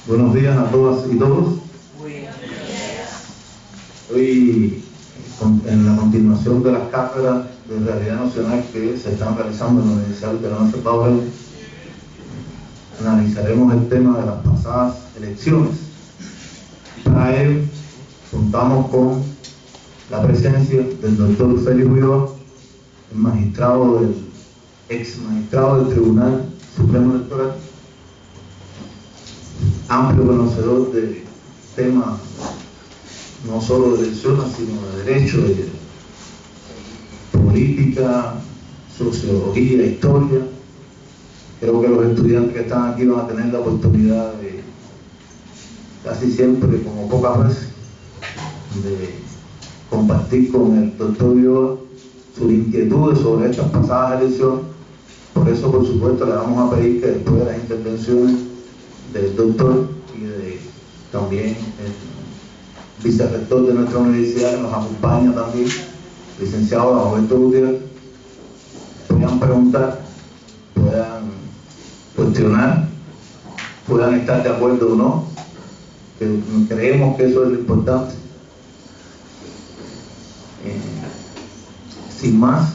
Buenos días a todas y todos. Hoy, en la continuación de las cátedras de realidad nacional que se están realizando en la Universidad Luterana San Pablo, analizaremos el tema de las pasadas elecciones. Para ello, contamos con la presencia del doctor Félix Ulloa, el ex magistrado del Tribunal Supremo Electoral, amplio conocedor de temas no solo de elecciones, sino de derecho, de política, sociología, historia. Creo que los estudiantes que están aquí van a tener la oportunidad de, casi siempre, como pocas veces, de compartir con el doctor Ulloa sus inquietudes sobre estas pasadas elecciones. Por eso, por supuesto, le vamos a pedir que después de las intervenciones del doctor y de también el vicerrector de nuestra universidad, que nos acompaña también, licenciado Roberto Gutiérrez, puedan preguntar, puedan cuestionar, puedan estar de acuerdo o no, que creemos que eso es lo importante. Sin más,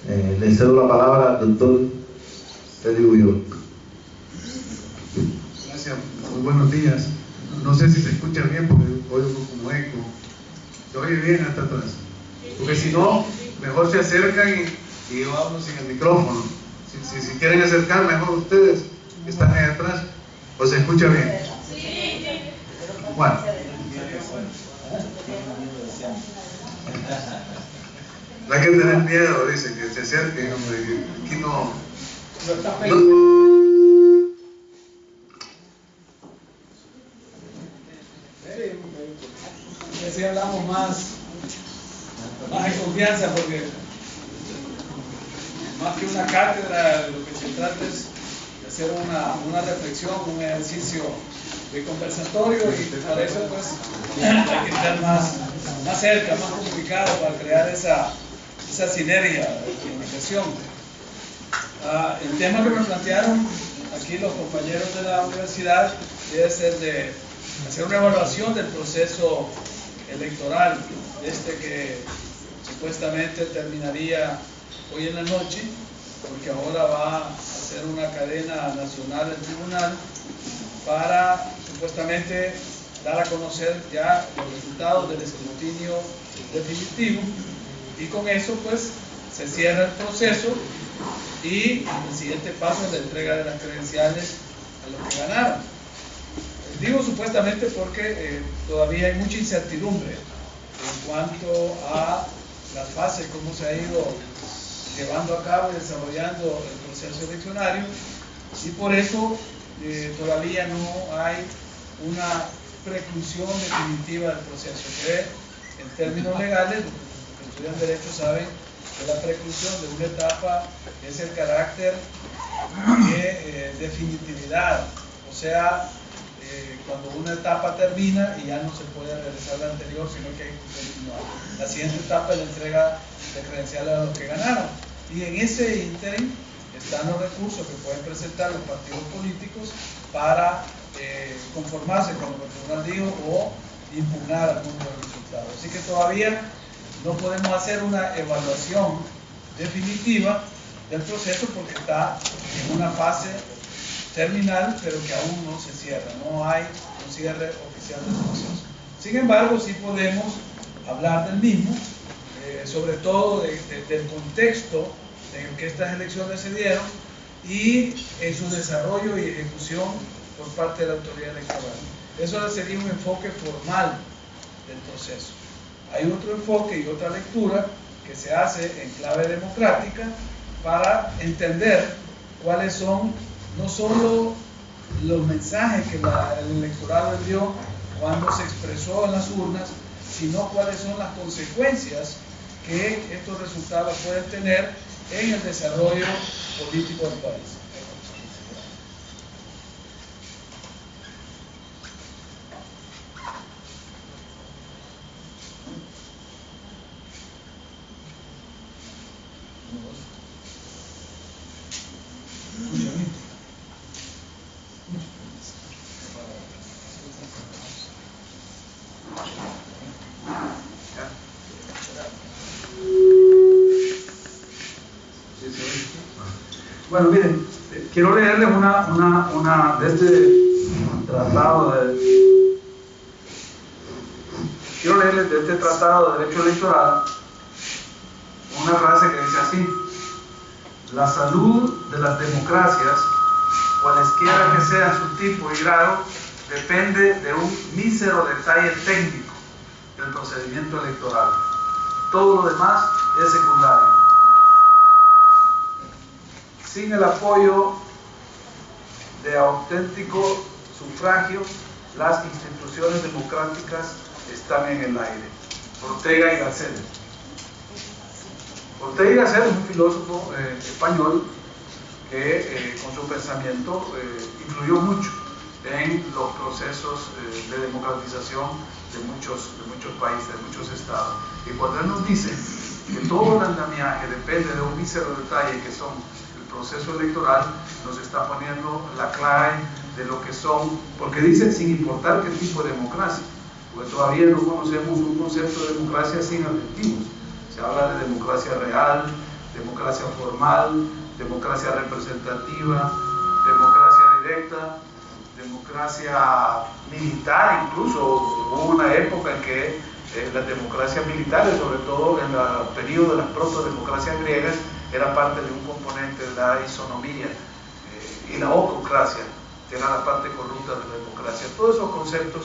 le cedo la palabra al doctor Félix Ulloa. Gracias, muy buenos días. No sé si se escucha bien porque oigo como eco. ¿Se oye bien hasta atrás? Porque si no, mejor se acercan y yo hablo sin el micrófono. Si quieren acercar, mejor ustedes que están ahí atrás. ¿O se escucha bien? Bueno. No hay que tener miedo, dice, que se acerquen, hombre. Aquí no. Si hablamos más en confianza, porque más que una cátedra, lo que se trata es de hacer una reflexión, un ejercicio de conversatorio, y para eso pues hay que estar más cerca, más comunicado, para crear esa sinergia de comunicación. El tema que me plantearon aquí los compañeros de la universidad debe ser de hacer una evaluación del proceso electoral, que supuestamente terminaría hoy en la noche, porque ahora va a hacer una cadena nacional del tribunal para supuestamente dar a conocer ya los resultados del escrutinio definitivo, y con eso pues se cierra el proceso y el siguiente paso es la entrega de las credenciales a los que ganaron. Digo supuestamente porque todavía hay mucha incertidumbre en cuanto a las fases, cómo se ha ido llevando a cabo y desarrollando el proceso eleccionario, y por eso todavía no hay una preclusión definitiva del proceso, que en términos legales, los que estudian Derecho saben que la preclusión de una etapa es el carácter de definitividad, o sea, cuando una etapa termina y ya no se puede realizar la anterior, sino que hay que continuar. La siguiente etapa es la entrega de credenciales a los que ganaron, y en ese ínterin están los recursos que pueden presentar los partidos políticos para conformarse con lo que el tribunal dijo o impugnar algunos de los resultados. Así que todavía no podemos hacer una evaluación definitiva del proceso porque está en una fase terminal, pero que aún no se cierra, no hay un cierre oficial del proceso. Sin embargo, sí podemos hablar del mismo, sobre todo del contexto en el que estas elecciones se dieron y en su desarrollo y ejecución por parte de la autoridad electoral. Eso sería un enfoque formal del proceso. Hay otro enfoque y otra lectura que se hace en clave democrática para entender cuáles son no solo los mensajes que el electorado envió cuando se expresó en las urnas, sino cuáles son las consecuencias que estos resultados pueden tener en el desarrollo político del país. Bueno, miren, quiero leerles una de este tratado de... Quiero leerles de este tratado de derecho electoral una frase que dice así: la salud de las democracias, cualesquiera que sean su tipo y grado, depende de un mísero detalle técnico del procedimiento electoral. Todo lo demás es secundario. Sin el apoyo de auténtico sufragio, las instituciones democráticas están en el aire. Ortega y Gasset. Ortega y Gasset es un filósofo español que con su pensamiento influyó mucho en los procesos de democratización de muchos países, de muchos estados. Y cuando él nos dice que todo el andamiaje depende de un mísero detalle que son el proceso electoral, nos está poniendo la clave de lo que son, porque dice sin importar qué tipo de democracia, porque todavía no conocemos un concepto de democracia sin adjetivos. Se habla de democracia real, democracia formal, democracia representativa, democracia directa, democracia militar. Incluso hubo una época en que las democracias militares, sobre todo en el periodo de las protodemocracias griegas, era parte de un componente de la isonomía y la ococracia, que era la parte corrupta de la democracia. Todos esos conceptos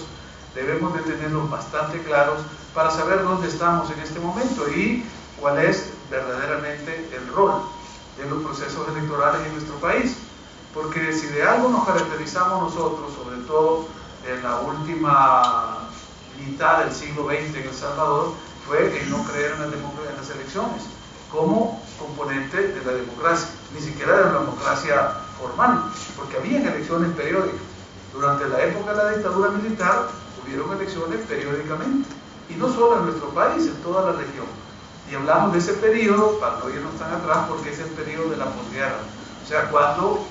debemos de tenerlos bastante claros para saber dónde estamos en este momento y cuál es verdaderamente el rol de los procesos electorales en nuestro país. Porque si de algo nos caracterizamos nosotros, sobre todo en la última mitad del siglo XX en El Salvador, fue el no creer en las elecciones como componente de la democracia, ni siquiera de la democracia formal, porque había elecciones periódicas. Durante la época de la dictadura militar hubieron elecciones periódicamente, y no solo en nuestro país, en toda la región. Y hablamos de ese periodo, para no irnos tan atrás, porque es el periodo de la posguerra, o sea, cuando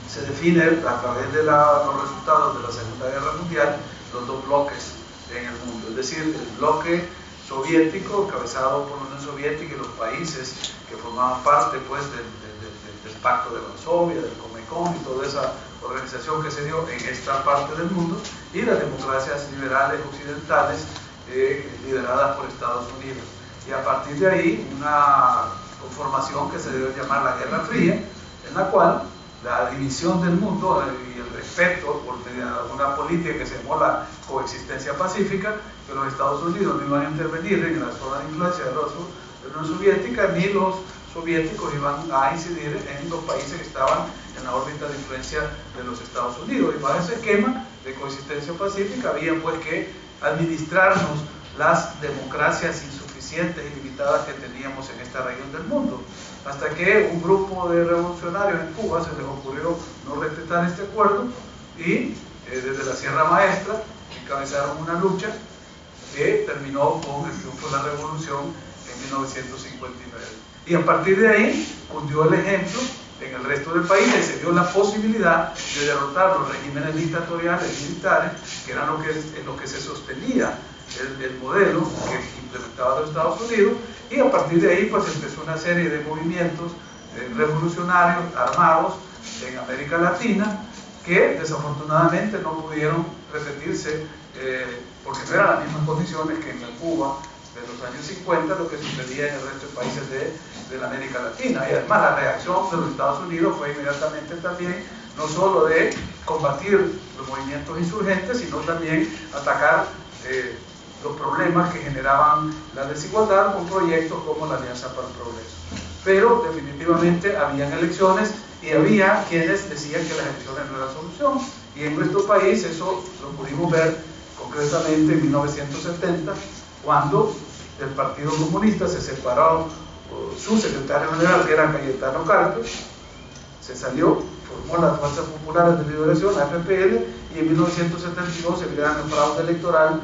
se define a través de los resultados de la Segunda Guerra Mundial los dos bloques en el mundo, es decir, el bloque soviético encabezado por la Unión Soviética y los países que formaban parte pues del Pacto de Varsovia, del Comecon y toda esa organización que se dio en esta parte del mundo, y las democracias liberales occidentales lideradas por Estados Unidos. Y a partir de ahí una conformación que se debe llamar la Guerra Fría, en la cual la división del mundo y el respeto por una política que se llamó la coexistencia pacífica, que los Estados Unidos no iban a intervenir en la zona de influencia de la Unión Soviética, ni los soviéticos iban a incidir en los países que estaban en la órbita de influencia de los Estados Unidos. Y bajo ese esquema de coexistencia pacífica había pues que administrarnos las democracias insuficientes y limitadas que teníamos en esta región del mundo, hasta que un grupo de revolucionarios en Cuba se les ocurrió no respetar este acuerdo y desde la Sierra Maestra encabezaron una lucha que terminó con el triunfo de la revolución en 1959. Y a partir de ahí cundió el ejemplo en el resto del país y se dio la posibilidad de derrotar los regímenes dictatoriales militares, que eran lo que se sostenía el modelo que implementaba los Estados Unidos, y a partir de ahí pues empezó una serie de movimientos revolucionarios armados en América Latina que desafortunadamente no pudieron repetirse porque no eran las mismas condiciones que en la Cuba de los años 50, lo que sucedía en el resto de países de la América Latina. Y además la reacción de los Estados Unidos fue inmediatamente también no solo de combatir los movimientos insurgentes, sino también atacar los problemas que generaban la desigualdad con proyectos como la Alianza para el Progreso. Pero definitivamente habían elecciones y había quienes decían que las elecciones no eran solución, y en nuestro país eso lo pudimos ver concretamente en 1970, cuando del Partido Comunista se separó su secretario general, que era Cayetano Carpio, se salió, formó las Fuerzas Populares de Liberación, la FPL, y en 1972 se crea el fraude electoral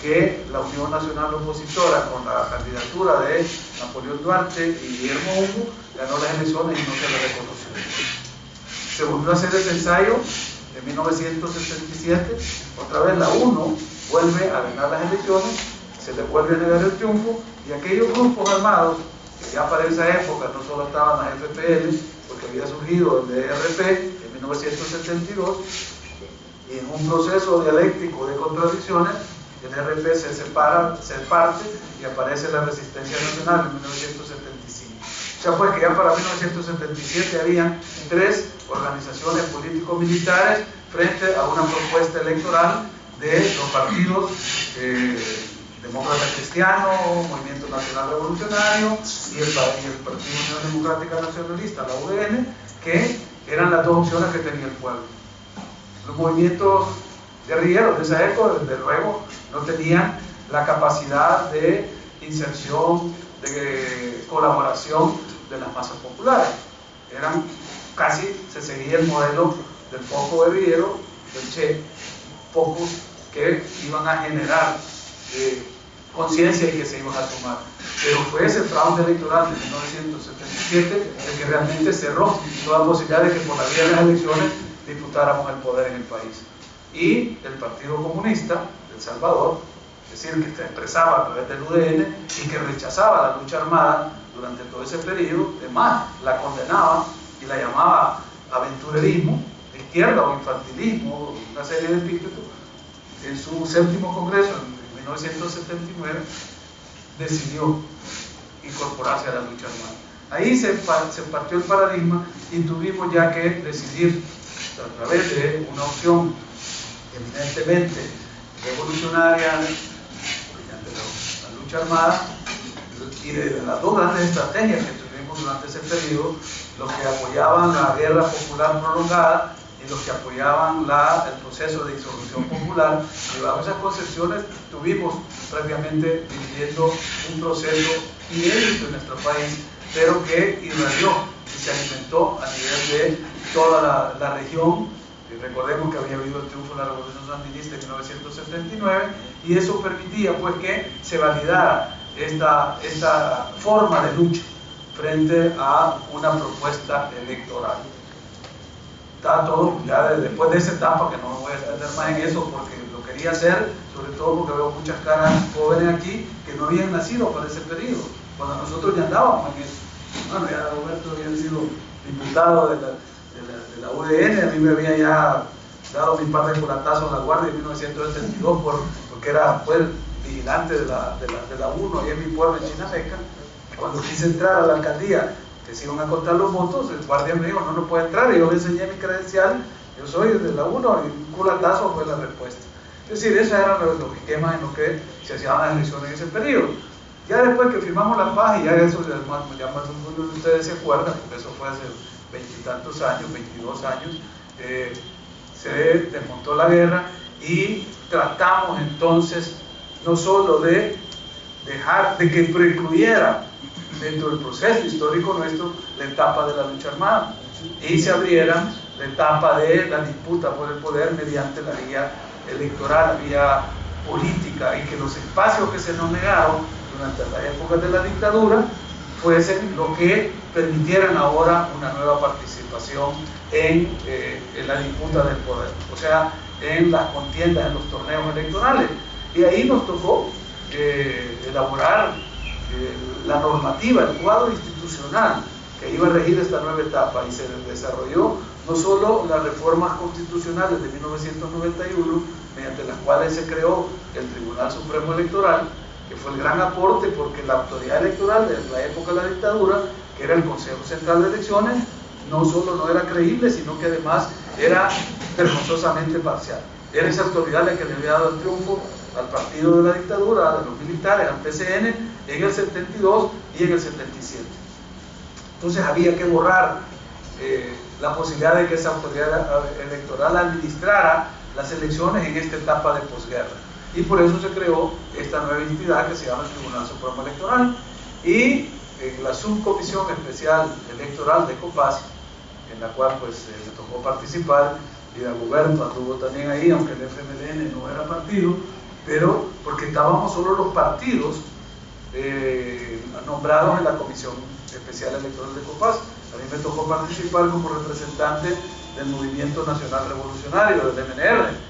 que la Unión Nacional Opositora, con la candidatura de Napoleón Duarte y Guillermo Hugo, ganó las elecciones y no se le reconoció. Se volvió a hacer ese ensayo en 1977, otra vez la UNO vuelve a ganar las elecciones, se le vuelve a negar el triunfo, y aquellos grupos armados, que ya para esa época no solo estaban las FPL, porque había surgido el DRP en 1972, y en un proceso dialéctico de contradicciones, el DRP se parte y aparece la Resistencia Nacional en 1975. O sea, pues que ya para 1977 habían 3 organizaciones político-militares frente a una propuesta electoral de los partidos Demócrata Cristiano, Movimiento Nacional Revolucionario y el Partido Unión Democrática Nacionalista, la UDN, que eran las 2 opciones que tenía el pueblo. Los movimientos guerrilleros de esa época, desde luego, no tenían la capacidad de inserción, de colaboración de las masas populares. Eran casi, se seguía el modelo del foco guerrillero, del Che, focos que iban a generar conciencia y que se iban a tomar. Pero fue ese fraude electoral de 1977 el que realmente cerró toda posibilidad de que por la vía de las elecciones disputáramos el poder en el país. Y el Partido Comunista de El Salvador, es decir, que se expresaba a través del UDN y que rechazaba la lucha armada durante todo ese periodo, además la condenaba y la llamaba aventurerismo de izquierda o infantilismo, una serie de epítetos. En su 7º congreso, en 1979, decidió incorporarse a la lucha armada. Ahí se partió el paradigma y tuvimos ya que decidir a través de una opción evidentemente revolucionaria mediante la lucha armada y de las 2 grandes estrategias que tuvimos durante ese periodo, los que apoyaban la guerra popular prolongada y los que apoyaban el proceso de disolución popular. Y bajo esas concepciones tuvimos prácticamente viviendo un proceso inédito en nuestro país, pero que irradió y se alimentó a nivel de toda la región. Y recordemos que había habido el triunfo de la Revolución Sandinista en 1979 y eso permitía pues que se validara esta forma de lucha frente a una propuesta electoral. Está todo, ya después de esa etapa, que no me voy a extender más en eso porque lo quería hacer, sobre todo porque veo muchas caras jóvenes aquí que no habían nacido para ese periodo, cuando nosotros ya andábamos en eso. Bueno, ya Roberto había sido diputado de la UDN, a mí me había ya dado mi par de culatazos a la Guardia en 1972 porque era pues, vigilante de la UNO y en mi pueblo, en Chinameca. Cuando quise entrar a la alcaldía, que se iban a contar los votos, el guardia me dijo, no puede entrar, y yo le enseñé mi credencial, yo soy de la UNO, y un culatazo fue la respuesta. Es decir, esos eran los esquemas en los que se hacían las elecciones en ese periodo. Ya después que firmamos la paz, y ya eso ya más de ustedes se acuerdan, porque eso fue hace 20 y tantos años, 22 años, se desmontó la guerra y tratamos entonces no solo de dejar de que precluyera dentro del proceso histórico nuestro la etapa de la lucha armada y se abriera la etapa de la disputa por el poder mediante la vía electoral, la vía política, y que los espacios que se nos negaron durante la época de la dictadura fuesen lo que permitieran ahora una nueva participación en la disputa del poder, o sea, en las contiendas, en los torneos electorales. Y ahí nos tocó elaborar la normativa, el cuadro institucional que iba a regir esta nueva etapa, y se desarrolló no solo las reformas constitucionales de 1991, mediante las cuales se creó el Tribunal Supremo Electoral, que fue el gran aporte porque la autoridad electoral de la época de la dictadura, que era el Consejo Central de Elecciones, no solo no era creíble, sino que además era vergonzosamente parcial. Era esa autoridad la que le había dado el triunfo al partido de la dictadura, a los militares, al PCN, en el 72 y en el 77. Entonces había que borrar la posibilidad de que esa autoridad electoral administrara las elecciones en esta etapa de posguerra. Y por eso se creó esta nueva entidad que se llama el Tribunal Supremo Electoral, y la Subcomisión Especial Electoral de COPAS, en la cual pues me tocó participar, y Dagoberto anduvo también ahí, aunque el FMLN no era partido, pero porque estábamos solo los partidos nombrados en la Comisión Especial Electoral de COPAS. A mí me tocó participar como representante del Movimiento Nacional Revolucionario, del MNR.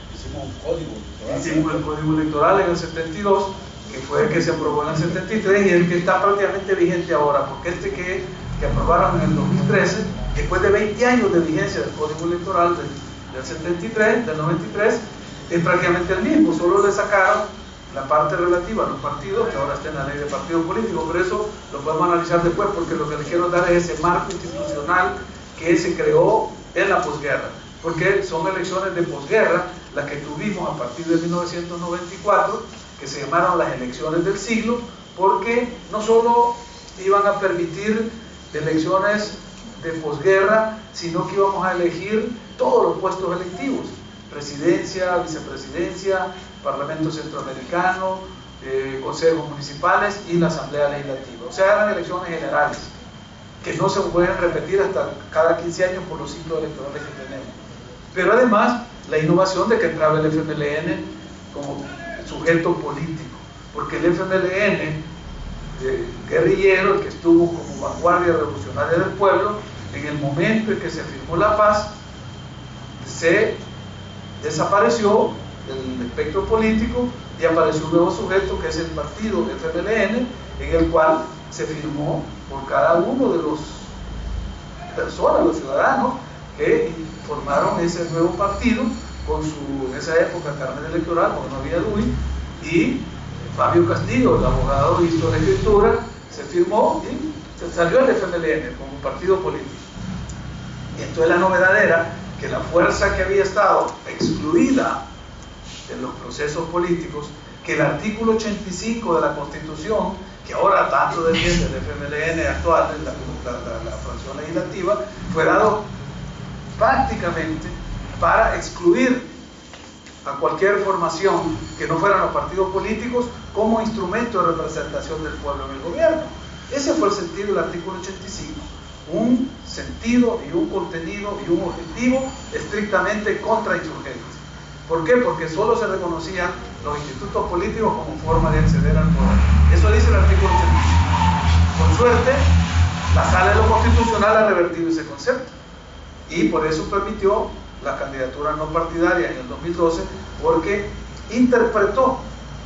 Hicimos el Código Electoral en el 72, que fue el que se aprobó en el 73 y el que está prácticamente vigente ahora, porque que aprobaron en el 2013 después de 20 años de vigencia del Código Electoral del 73, del 93, es prácticamente el mismo, solo le sacaron la parte relativa a los partidos, que ahora está en la ley de partidos políticos, pero eso lo podemos analizar después, porque lo que les quiero dar es ese marco institucional que se creó en la posguerra, porque son elecciones de posguerra las que tuvimos a partir de 1994, que se llamaron las elecciones del siglo, porque no solo iban a permitir elecciones de posguerra, sino que íbamos a elegir todos los puestos electivos: presidencia, vicepresidencia, Parlamento Centroamericano, consejos municipales y la Asamblea Legislativa. O sea, eran elecciones generales que no se pueden repetir hasta cada 15 años por los ciclos electorales que tenemos. Pero además, la innovación de que entraba el FMLN como sujeto político, porque el FMLN guerrillero, el que estuvo como vanguardia revolucionaria del pueblo, en el momento en que se firmó la paz, se desapareció del espectro político y apareció un nuevo sujeto, que es el partido FMLN, en el cual se firmó por cada uno de los personas, los ciudadanos que formaron ese nuevo partido con su, en esa época, carnet electoral, porque no había DUI, y Fabio Castillo, el abogado, hizo la escritura, se firmó y se salió el FMLN como partido político. Y entonces la novedad era que la fuerza que había estado excluida de los procesos políticos, que el artículo 85 de la Constitución, que ahora tanto defiende el FMLN actual, la fracción legislativa, fue dado prácticamente para excluir a cualquier formación que no fueran los partidos políticos como instrumento de representación del pueblo en el gobierno. Ese fue el sentido del artículo 85, un sentido y un contenido y un objetivo estrictamente contrainsurgentes. ¿Por qué? Porque solo se reconocían los institutos políticos como forma de acceder al poder. Eso dice el artículo 85. Por suerte, la Sala de lo Constitucional ha revertido ese concepto y por eso permitió la candidatura no partidaria en el 2012, porque interpretó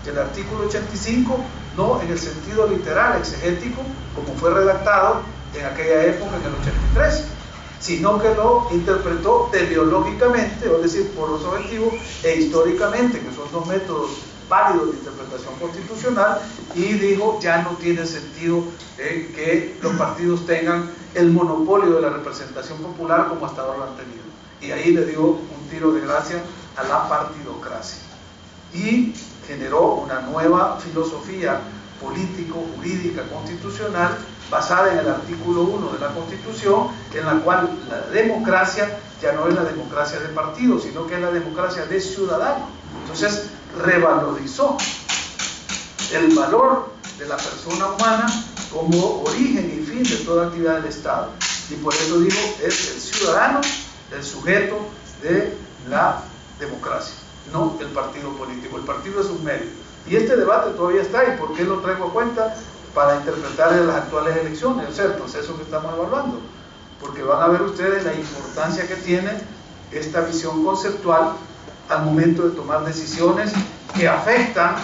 el artículo 85 no en el sentido literal, exegético, como fue redactado en aquella época, en el 83, sino que lo interpretó teleológicamente, es decir, por los objetivos, e históricamente, que son dos métodos válidos de interpretación constitucional, y dijo, ya no tiene sentido que los partidos tengan el monopolio de la representación popular como hasta ahora lo han tenido. Y ahí le dio un tiro de gracia a la partidocracia. Y generó una nueva filosofía político-jurídica constitucional basada en el artículo 1 de la Constitución, en la cual la democracia ya no es la democracia de partidos, sino que es la democracia de ciudadanos. Entonces revalorizó el valor de la persona humana como origen y fin de toda actividad del Estado. Y por eso digo, es el ciudadano el sujeto de la democracia, no el partido político. El partido es un medio. Y este debate todavía está, ¿y por qué lo traigo a cuenta? Para interpretar las actuales elecciones, o sea, el proceso que estamos evaluando. Porque van a ver ustedes la importancia que tiene esta visión conceptual al momento de tomar decisiones que afectan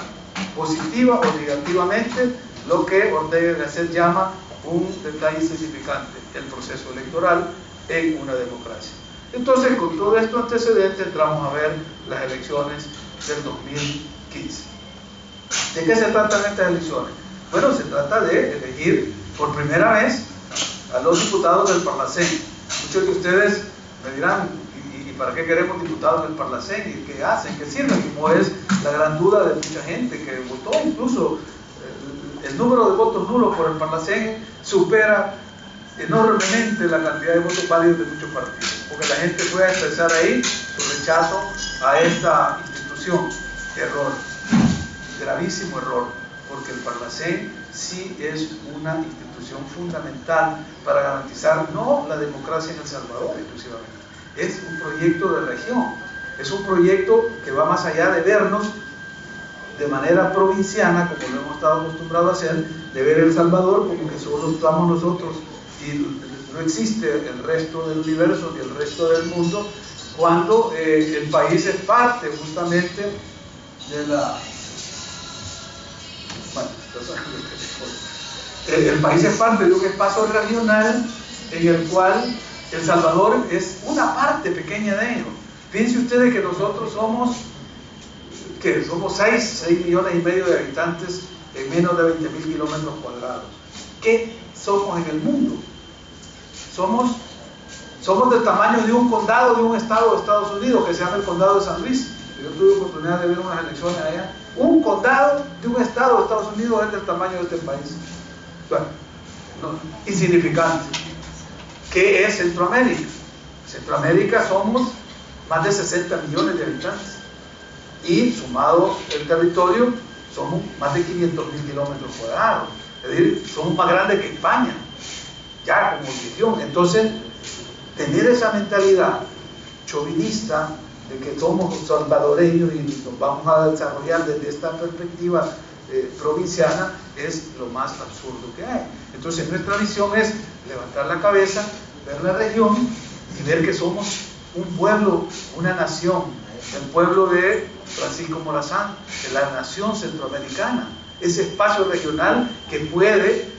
positiva o negativamente lo que Ortega y Gasset llama un detalle significante, el proceso electoral en una democracia. Entonces, con todo esto antecedente, entramos a ver las elecciones del 2015. ¿De qué se tratan estas elecciones? Bueno, se trata de elegir por primera vez a los diputados del Parlacén. Muchos de ustedes me dirán, ¿y para qué queremos diputados del Parlacén? ¿Y qué hacen? ¿Qué sirven? Como es la gran duda de mucha gente que votó. Incluso el número de votos nulos por el Parlacén supera enormemente la cantidad de votos válidos de muchos partidos, porque la gente fue a expresar ahí su rechazo a esta institución. Error, gravísimo error, porque el Parlacén sí es una institución fundamental para garantizar no la democracia en El Salvador exclusivamente, es un proyecto de región, es un proyecto que va más allá de vernos de manera provinciana, como lo hemos estado acostumbrados a hacer, de ver El Salvador como que solo estamos nosotros y no existe el resto del universo ni el resto del mundo, cuando el país es parte justamente de la... Bueno, el país es parte de un espacio regional en el cual El Salvador es una parte pequeña de ello. Fíjense ustedes que nosotros somos 6 millones y medio de habitantes en menos de 20.000 kilómetros cuadrados. ¿Qué somos en el mundo? Somos del tamaño de un condado de un estado de Estados Unidos que se llama el condado de San Luis. Yo tuve oportunidad de ver unas elecciones allá. Un condado de un estado de Estados Unidos es del tamaño de este país. Bueno, no, insignificante. ¿Qué es Centroamérica? Centroamérica somos más de 60 millones de habitantes. Y sumado el territorio, somos más de 500.000 kilómetros cuadrados. Es decir, somos más grandes que España, ya como región. Entonces, tener esa mentalidad chauvinista de que somos salvadoreños y nos vamos a desarrollar desde esta perspectiva provinciana es lo más absurdo que hay. Entonces, nuestra visión es levantar la cabeza, ver la región y ver que somos un pueblo, una nación, el pueblo de Francisco Morazán, de la nación centroamericana, ese espacio regional que puede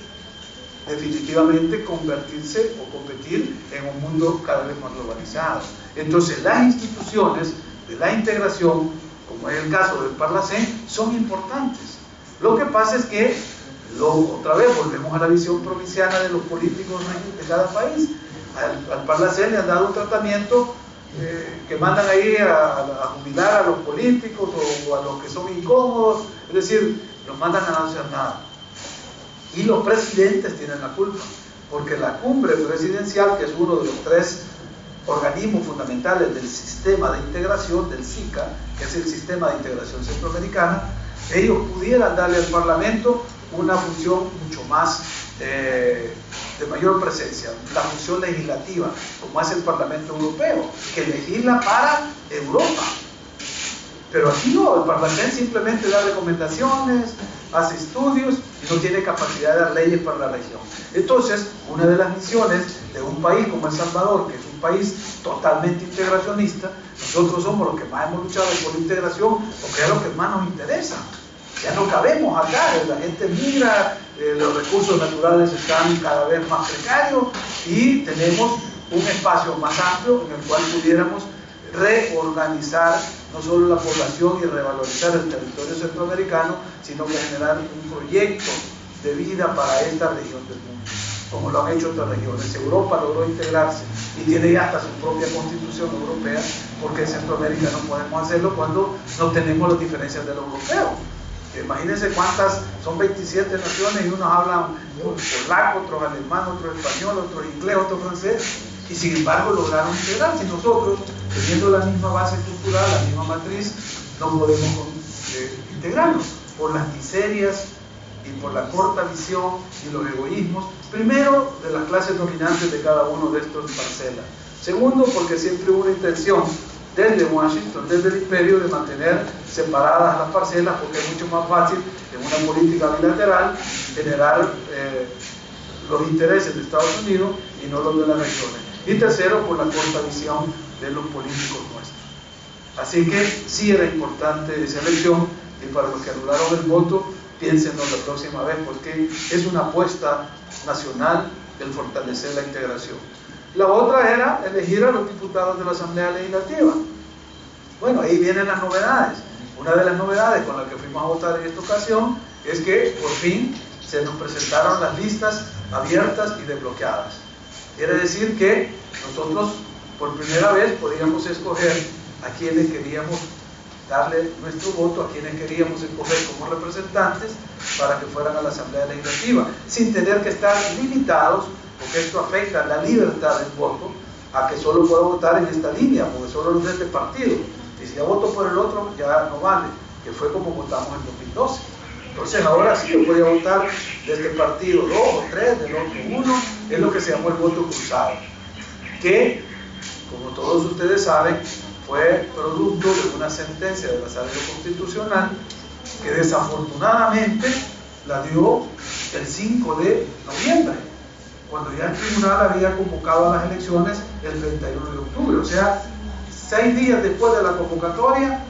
definitivamente convertirse o competir en un mundo cada vez más globalizado. Entonces, las instituciones de la integración, como es el caso del Parlacén, son importantes. Lo que pasa es que, otra vez, volvemos a la visión provinciana de los políticos de cada país. Al Parlacén le han dado un tratamiento que mandan ahí a jubilar a los políticos o a los que son incómodos, es decir, los mandan a no hacer nada. Y los presidentes tienen la culpa, porque la cumbre presidencial, que es uno de los 3 organismos fundamentales del sistema de integración, del SICA, que es el sistema de integración centroamericana, ellos pudieran darle al Parlamento una función mucho más de mayor presencia, la función legislativa, como hace el Parlamento Europeo, que legisla para Europa. Pero aquí no, el Parlamento simplemente da recomendaciones, hace estudios y no tiene capacidad de dar leyes para la región. Entonces, una de las misiones de un país como El Salvador, que es un país totalmente integracionista, nosotros somos los que más hemos luchado por la integración, porque es lo que más nos interesa. Ya no cabemos acá, la gente migra, los recursos naturales están cada vez más precarios y tenemos un espacio más amplio en el cual pudiéramos reorganizar no solo la población y revalorizar el territorio centroamericano, sino que generar un proyecto de vida para esta región del mundo, como lo han hecho otras regiones. Europa logró integrarse y tiene ya hasta su propia constitución europea, porque en Centroamérica no podemos hacerlo cuando no tenemos las diferencias de los europeos. Imagínense cuántas, son 27 naciones y unos hablan polaco, otros alemán, otros español, otros inglés, otros francés, y sin embargo lograron integrarse. Y nosotros, teniendo la misma base cultural, la misma matriz, no podemos integrarnos por las miserias y por la corta visión y los egoísmos, primero de las clases dominantes de cada uno de estos parcelas, segundo porque siempre hubo una intención desde Washington, desde el imperio, de mantener separadas las parcelas, porque es mucho más fácil en una política bilateral generar los intereses de Estados Unidos y no los de las regiones. Y tercero, por la corta visión de los políticos nuestros. Así que sí era importante esa elección, y para los que anularon el voto, piénsenlo la próxima vez, porque es una apuesta nacional el fortalecer la integración. La otra era elegir a los diputados de la Asamblea Legislativa. Bueno, ahí vienen las novedades. Una de las novedades con las que fuimos a votar en esta ocasión es que por fin se nos presentaron las listas abiertas y desbloqueadas. Quiere decir que nosotros por primera vez podíamos escoger a quienes queríamos darle nuestro voto, a quienes queríamos escoger como representantes para que fueran a la Asamblea Legislativa, sin tener que estar limitados, porque esto afecta la libertad del voto, a que solo puedo votar en esta línea, porque solo los de este partido, y si ya voto por el otro, ya no vale, que fue como votamos en 2012. Entonces ahora sí yo podía votar de este partido 2 o 3, del otro 1, es lo que se llamó el voto cruzado, que, como todos ustedes saben, fue producto de una sentencia de la Sala Constitucional que desafortunadamente la dio el 5 de noviembre, cuando ya el tribunal había convocado a las elecciones el 31 de octubre, o sea, 6 días después de la convocatoria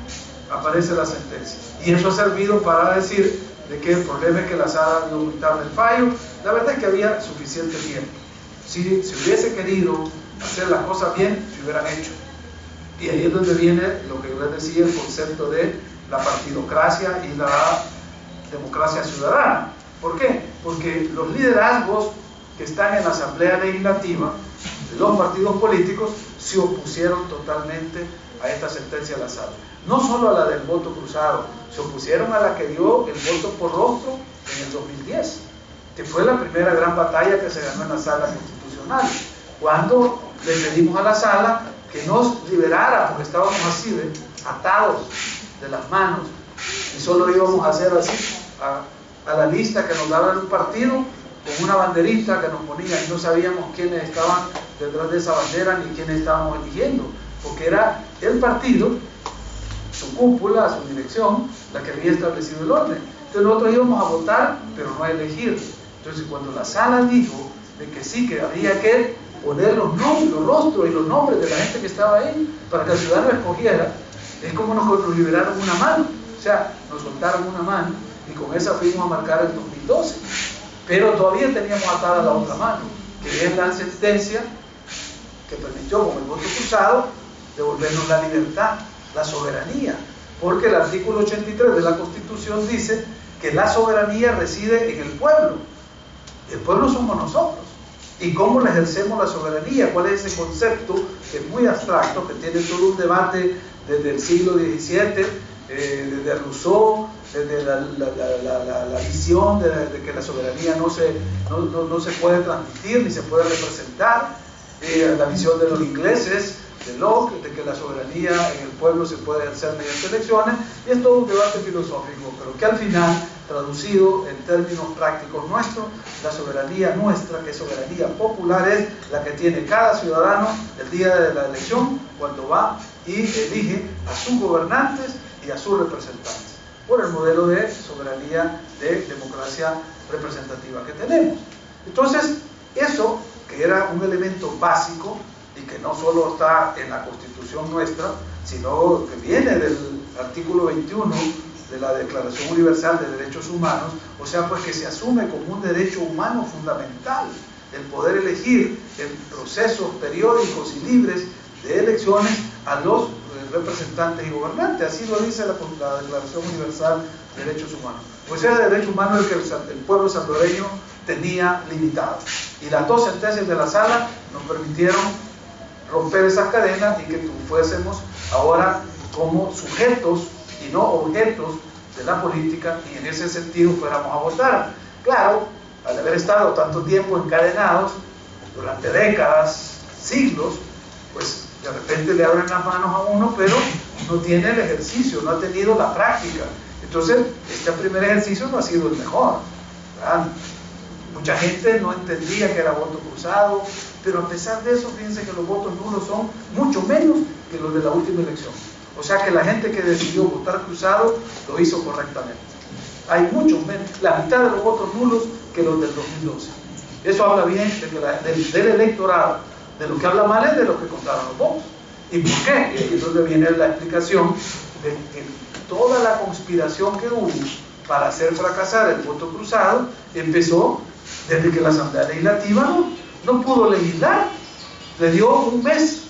aparece la sentencia. Y eso ha servido para decir de que el problema es que la Sala dio muy tarde el fallo. La verdad es que había suficiente tiempo. Si se hubiese querido hacer las cosas bien si hubieran hecho. Y ahí es donde viene lo que yo les decía, el concepto de la partidocracia y la democracia ciudadana. ¿Por qué? Porque los liderazgos que están en la Asamblea Legislativa de los partidos políticos se opusieron totalmente a esta sentencia de la Sala. No solo a la del voto cruzado, se opusieron a la que dio el voto por rostro en el 2010, que fue la primera gran batalla que se ganó en la Sala Constitucional, cuando le pedimos a la Sala que nos liberara, porque estábamos así, atados de las manos, y solo íbamos a hacer así, a la lista que nos daba el partido, con una banderita que nos ponía, y no sabíamos quiénes estaban detrás de esa bandera, ni quiénes estábamos eligiendo, porque era el partido, su cúpula, su dirección, la que había establecido el orden. Entonces nosotros íbamos a votar, pero no a elegir. Entonces cuando la Sala dijo de que sí, que había que poner los nombres, los rostros y los nombres de la gente que estaba ahí, para que el ciudadano escogiera, es como nos liberaron una mano, o sea, nos soltaron una mano, y con esa fuimos a marcar el 2012. Pero todavía teníamos atada la otra mano, que es la sentencia que permitió con el voto cruzado devolvernos la libertad, la soberanía, porque el artículo 83 de la Constitución dice que la soberanía reside en el pueblo somos nosotros. ¿Y cómo le ejercemos la soberanía? ¿Cuál es ese concepto que es muy abstracto, que tiene todo un debate desde el siglo XVII, desde Rousseau, desde la visión de que la soberanía no se puede transmitir ni se puede representar, la visión de los ingleses, de Locke, de que la soberanía en el pueblo se puede ejercer mediante elecciones, y es todo un debate filosófico, pero que al final, traducido en términos prácticos nuestros, la soberanía nuestra, que es soberanía popular, es la que tiene cada ciudadano el día de la elección, cuando va y elige a sus gobernantes y a sus representantes, por el modelo de soberanía de democracia representativa que tenemos. Entonces, eso, que era un elemento básico, y que no solo está en la Constitución nuestra, sino que viene del artículo 21 de la Declaración Universal de Derechos Humanos, o sea, pues que se asume como un derecho humano fundamental el poder elegir en procesos periódicos y libres de elecciones a los representantes y gobernantes. Así lo dice la Declaración Universal de Derechos Humanos. Pues era el derecho humano el que el pueblo salvadoreño tenía limitado. Y las dos sentencias de la Sala nos permitieron romper esas cadenas y que fuésemos ahora como sujetos y no objetos de la política, y en ese sentido fuéramos a votar. Claro, al haber estado tanto tiempo encadenados durante décadas, siglos, pues de repente le abren las manos a uno, pero no tiene el ejercicio, no ha tenido la práctica. Entonces, este primer ejercicio no ha sido el mejor, ¿verdad? Mucha gente no entendía que era voto cruzado, pero a pesar de eso, fíjense que los votos nulos son mucho menos que los de la última elección. O sea que la gente que decidió votar cruzado lo hizo correctamente. Hay mucho menos, la mitad de los votos nulos que los del 2012. Eso habla bien de que del electorado. De lo que habla mal es de los que contaron los votos. ¿Y por qué? Y ahí es donde viene la explicación de que toda la conspiración que hubo para hacer fracasar el voto cruzado empezó desde que la Asamblea Legislativa no pudo legislar. Le dio un mes,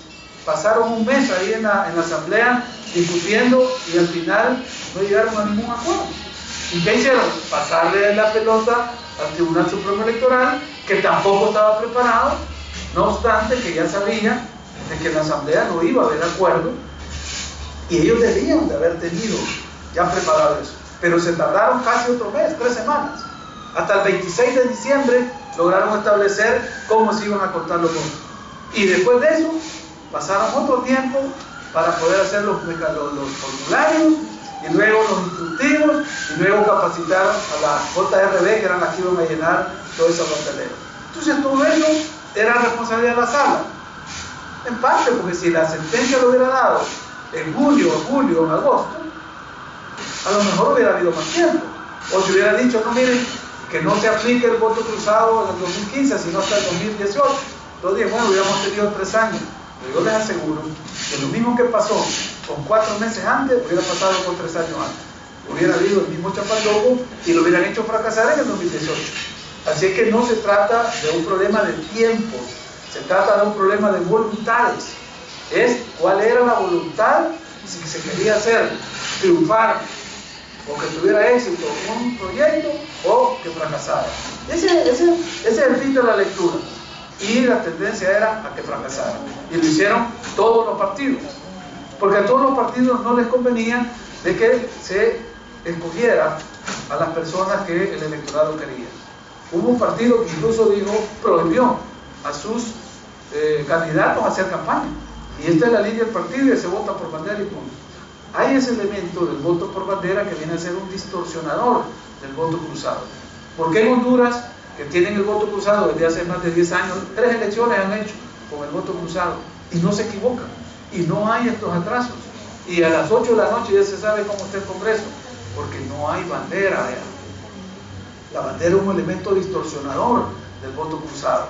pasaron un mes ahí en la Asamblea discutiendo, y al final no llegaron a ningún acuerdo. ¿Y qué hicieron? Pasarle la pelota al Tribunal Supremo Electoral, que tampoco estaba preparado, no obstante que ya sabía de que en la Asamblea no iba a haber acuerdo, y ellos debían de haber tenido ya preparado eso, pero se tardaron casi otro mes, 3 semanas. Hasta el 26 de diciembre lograron establecer cómo se iban a contar los votos. Y después de eso, pasaron otro tiempo para poder hacer los formularios, y luego los instructivos, y luego capacitar a la JRB, que eran las que iban a llenar toda esa papelera. Entonces todo eso era responsabilidad de la Sala. En parte, porque si la sentencia lo hubiera dado en junio, julio, en agosto, a lo mejor hubiera habido más tiempo. O si hubiera dicho, no, miren, que no se aplique el voto cruzado en el 2015, sino hasta el 2018. Entonces, bueno, hubiéramos tenido 3 años. Pero yo les aseguro que lo mismo que pasó con 4 meses antes, hubiera pasado con 3 años antes. Hubiera habido el mismo chapandoco y lo hubieran hecho fracasar en el 2018. Así es que no se trata de un problema de tiempo, Se trata de un problema de voluntades. Es cuál era la voluntad, si se quería hacer triunfar o que tuviera éxito un proyecto o que fracasara. Ese es el fin de la lectura. Y la tendencia era a que fracasara. Y lo hicieron todos los partidos. Porque a todos los partidos no les convenía de que se escogiera a las personas que el electorado quería. Hubo un partido que incluso prohibió a sus candidatos a hacer campaña. Y esta es la línea del partido y se vota por bandera y punto. Hay ese elemento del voto por bandera que viene a ser un distorsionador del voto cruzado. Porque en Honduras, que tienen el voto cruzado desde hace más de 10 años, 3 elecciones han hecho con el voto cruzado y no se equivocan. Y no hay estos atrasos. Y a las 8 de la noche ya se sabe cómo está el Congreso, porque no hay bandera allá. La bandera es un elemento distorsionador del voto cruzado.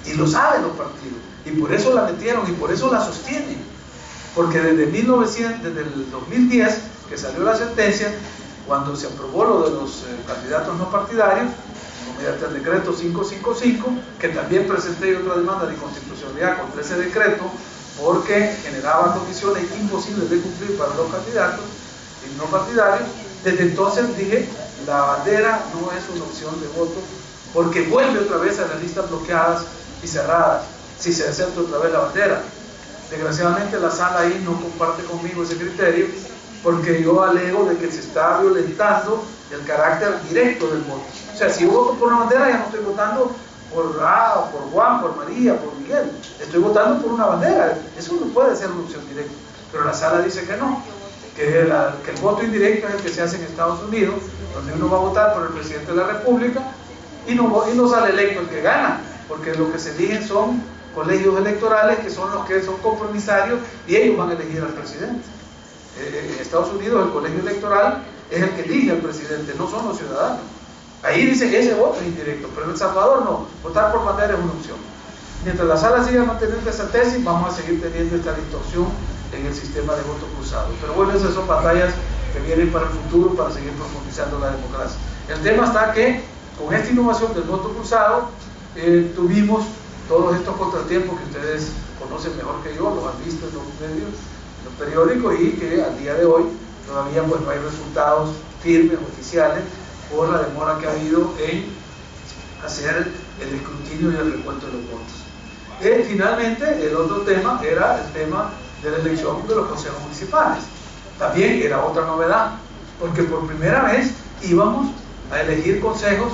Y lo saben los partidos. Y por eso la metieron y por eso la sostienen. Porque desde el 2010, que salió la sentencia, cuando se aprobó lo de los candidatos no partidarios, mediante el decreto 555, que también presenté otra demanda de inconstitucionalidad contra ese decreto, porque generaba condiciones imposibles de cumplir para los candidatos y no partidarios. Desde entonces dije, la bandera no es una opción de voto, porque vuelve otra vez a las listas bloqueadas y cerradas, si se acepta otra vez la bandera. Desgraciadamente la sala ahí no comparte conmigo ese criterio, porque yo alego de que se está violentando el carácter directo del voto. O sea, si yo voto por una bandera, ya no estoy votando por por Juan, por María, por Miguel. Estoy votando por una bandera. Eso no puede ser una opción directa. Pero la sala dice que no, que el voto indirecto es el que se hace en Estados Unidos, donde uno va a votar por el presidente de la República y no sale electo el que gana, porque lo que se eligen son colegios electorales que son los que son compromisarios y ellos van a elegir al presidente. En Estados Unidos el colegio electoral es el que elige al presidente, no son los ciudadanos. Ahí dice que ese voto es indirecto, pero en El Salvador no, votar por bandera es una opción. Mientras la sala siga manteniendo esa tesis, vamos a seguir teniendo esta distorsión en el sistema de voto cruzado. Pero bueno, esas son batallas que vienen para el futuro, para seguir profundizando la democracia. El tema está que con esta innovación del voto cruzado tuvimos todos estos contratiempos que ustedes conocen mejor que yo, los han visto en los medios, en los periódicos, y que al día de hoy todavía pues no hay resultados firmes, oficiales, por la demora que ha habido en hacer el escrutinio y el recuento de los votos. Finalmente, el otro tema era el tema de la elección de los consejos municipales. También era otra novedad, porque por primera vez íbamos a elegir consejos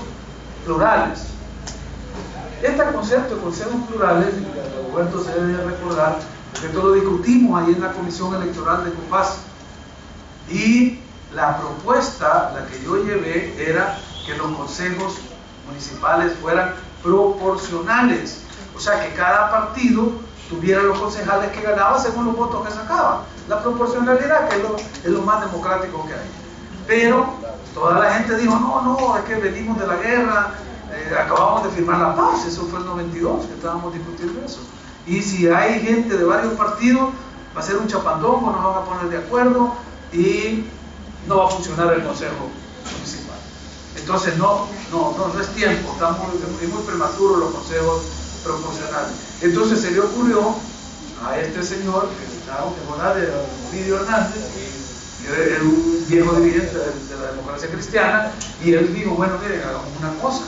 plurales. Este concepto de consejos plurales, Roberto se debe recordar, porque esto lo discutimos ahí en la Comisión Electoral de COPAS, y la propuesta, la que yo llevé, era que los consejos municipales fueran proporcionales, o sea que cada partido tuviera los concejales que ganaba según los votos que sacaba. La proporcionalidad, que es lo más democrático que hay. Pero toda la gente dijo, no, es que venimos de la guerra, acabamos de firmar la paz, eso fue el 92 que estábamos discutiendo eso. Y si hay gente de varios partidos, va a ser un chapandongo, no van a poner de acuerdo y no va a funcionar el consejo municipal. Entonces no es tiempo, están muy prematuros los consejos proporcionales. Entonces se le ocurrió a este señor, de Ovidio Hernández, que era un viejo dirigente de la democracia cristiana, y él dijo, bueno, miren, hagamos una cosa,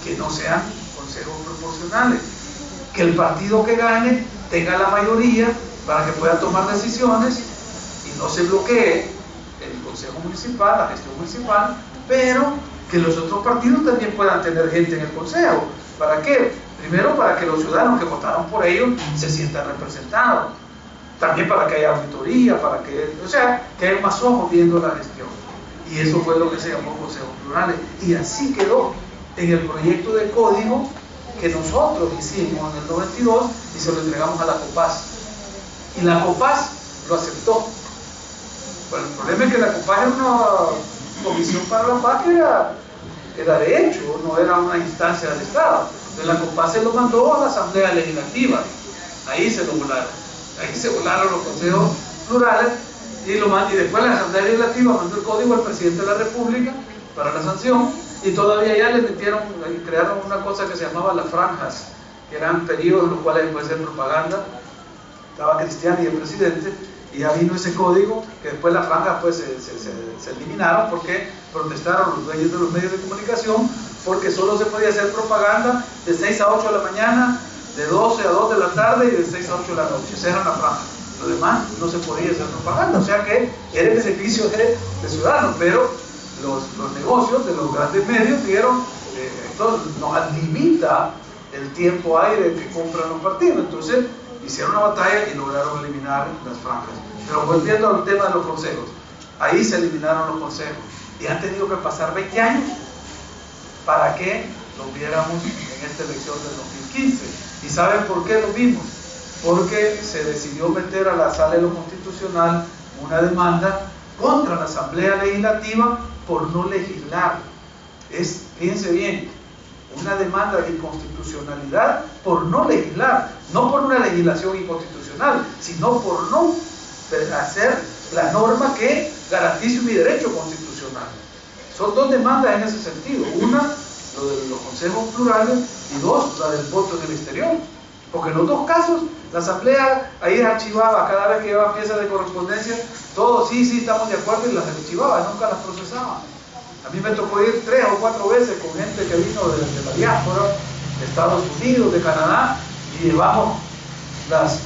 que no sean consejos proporcionales, que el partido que gane tenga la mayoría para que pueda tomar decisiones y no se bloquee el consejo municipal, la gestión municipal, pero que los otros partidos también puedan tener gente en el consejo. ¿Para qué? Primero, para que los ciudadanos que votaron por ellos se sientan representados. También para que haya auditoría, que haya más ojos viendo la gestión. Y eso fue lo que se llamó consejos plurales. Y así quedó en el proyecto de código que nosotros hicimos en el 92 y se lo entregamos a la COPAS. Y la COPAS lo aceptó. Bueno, el problema es que la COPAS era una comisión para la paz que era de hecho, no era una instancia del Estado. Entonces la COPAS se lo mandó a la Asamblea Legislativa. Ahí se lo volaron. Ahí se volaron los consejos plurales y después la Asamblea Legislativa mandó el código al presidente de la República para la sanción, y todavía ya le metieron, crearon una cosa que se llamaba las franjas que eran periodos en los cuales puede ser propaganda. Estaba Cristiani el presidente, y ya vino ese código que después las franjas pues se eliminaron porque protestaron los dueños de los medios de comunicación, porque solo se podía hacer propaganda de 6 a 8 de la mañana, de 12 a 2 de la tarde y de 6 a 8 de la noche. Esa era la franja. Lo demás no se podía hacer propaganda, o sea que era el beneficio de ciudadanos, pero los negocios de los grandes medios dijeron, esto nos limita el tiempo aire que compran los partidos. Entonces hicieron una batalla y lograron eliminar las franjas. Pero volviendo al tema de los consejos, ahí se eliminaron los consejos y han tenido que pasar 20 años para que los viéramos en esta elección del 2015. ¿Y saben por qué lo vimos? Porque se decidió meter a la Sala de lo Constitucional una demanda contra la Asamblea Legislativa por no legislar. Fíjense bien, una demanda de inconstitucionalidad por no legislar, no por una legislación inconstitucional, sino por no hacer la norma que garantice mi derecho constitucional. Son dos demandas en ese sentido: una, lo de los consejos plurales, y dos, la del voto en el exterior. Porque en los dos casos la asamblea ahí archivaba cada vez que llevaba piezas de correspondencia, todos sí, estamos de acuerdo, y las archivaba, nunca las procesaba. A mí me tocó ir 3 o 4 veces con gente que vino de la diáspora, de Estados Unidos, de Canadá, y llevamos las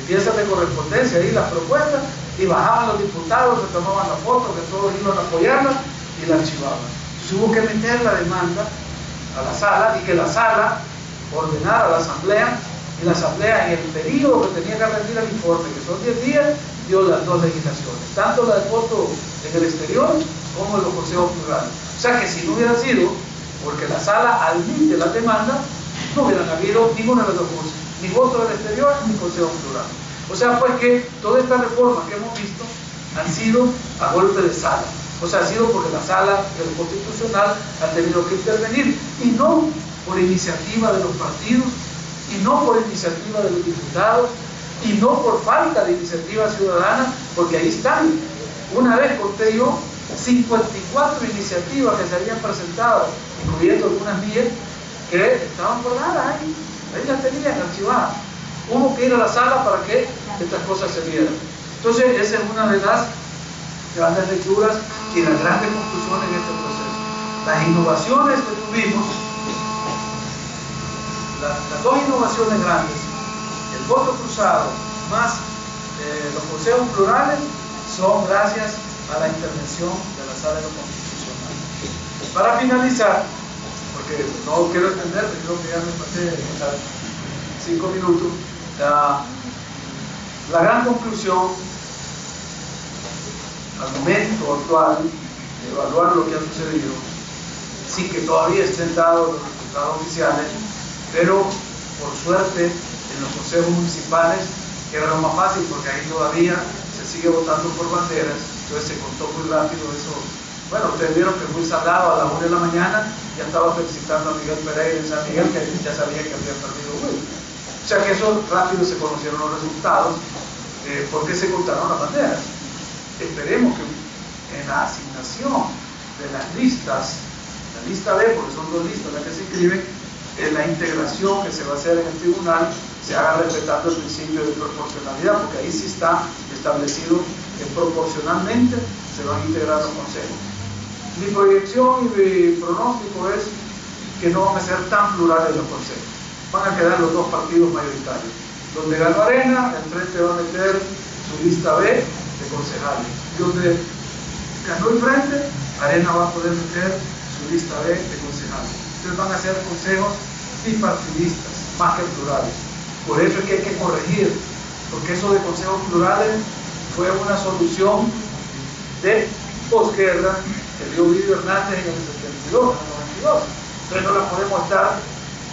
piezas de correspondencia y las propuestas, y bajaban los diputados, se tomaban la foto, que todos iban a apoyarla, y la archivaban. Entonces hubo que meter la demanda a la sala, y que la sala ordenara a la asamblea, y la asamblea en el periodo que tenía que rendir el informe, que son 10 días, dio las dos legislaciones, tanto la del voto en el exterior como en los consejos plurales. O sea que si no hubiera sido porque la sala admite la demanda, no hubieran habido ninguna de las dos cosas, ni voto del exterior ni consejo plural. O sea pues que todas estas reformas que hemos visto han sido a golpe de sala. O sea, ha sido porque la sala de lo constitucional ha tenido que intervenir, y no por iniciativa de los partidos, y no por iniciativa de los diputados, y no por falta de iniciativa ciudadana, porque ahí están. Una vez conté yo 54 iniciativas que se habían presentado, incluyendo algunas mías, que estaban guardadas ahí las tenían archivadas. Hubo que ir a la sala para que estas cosas se vieran. Entonces esa es una de las grandes lecturas y las grandes conclusiones en este proceso. Las innovaciones que tuvimos, las dos innovaciones grandes, el voto cruzado más los consejos plurales, son gracias a la intervención de la Sala de lo Constitucional. Para finalizar, porque no quiero extenderme, creo que ya me pasé 5 minutos, la gran conclusión al momento actual de evaluar lo que ha sucedido, sin que todavía estén dados los resultados oficiales, pero por suerte en los consejos municipales, que era lo más fácil porque ahí todavía se sigue votando por banderas, entonces se contó muy rápido eso. Bueno, ustedes vieron que fue salado a las 1 de la mañana, ya estaba felicitando a Miguel Pereira en San Miguel, que ya sabía que había perdido Will. O sea que eso rápido se conocieron los resultados, porque se contaron las banderas. Esperemos que en la asignación de las listas, la lista B, porque son 2 listas las que se inscriben, en la integración que se va a hacer en el tribunal, se haga respetando el principio de proporcionalidad, porque ahí sí está establecido que proporcionalmente se van a integrar los consejos. Mi proyección y mi pronóstico es que no van a ser tan plurales los consejos. Van a quedar los 2 partidos mayoritarios. Donde ganó Arena, el Frente va a meter su lista B de concejales. Y donde ganó el Frente, Arena va a poder meter su lista B de concejales. Entonces van a ser consejos bipartidistas, más que plurales. Por eso es que hay que corregir, porque eso de consejos plurales fue una solución de posguerra que dio Ovidio Hernández en el 72, en el 92. Entonces no la podemos estar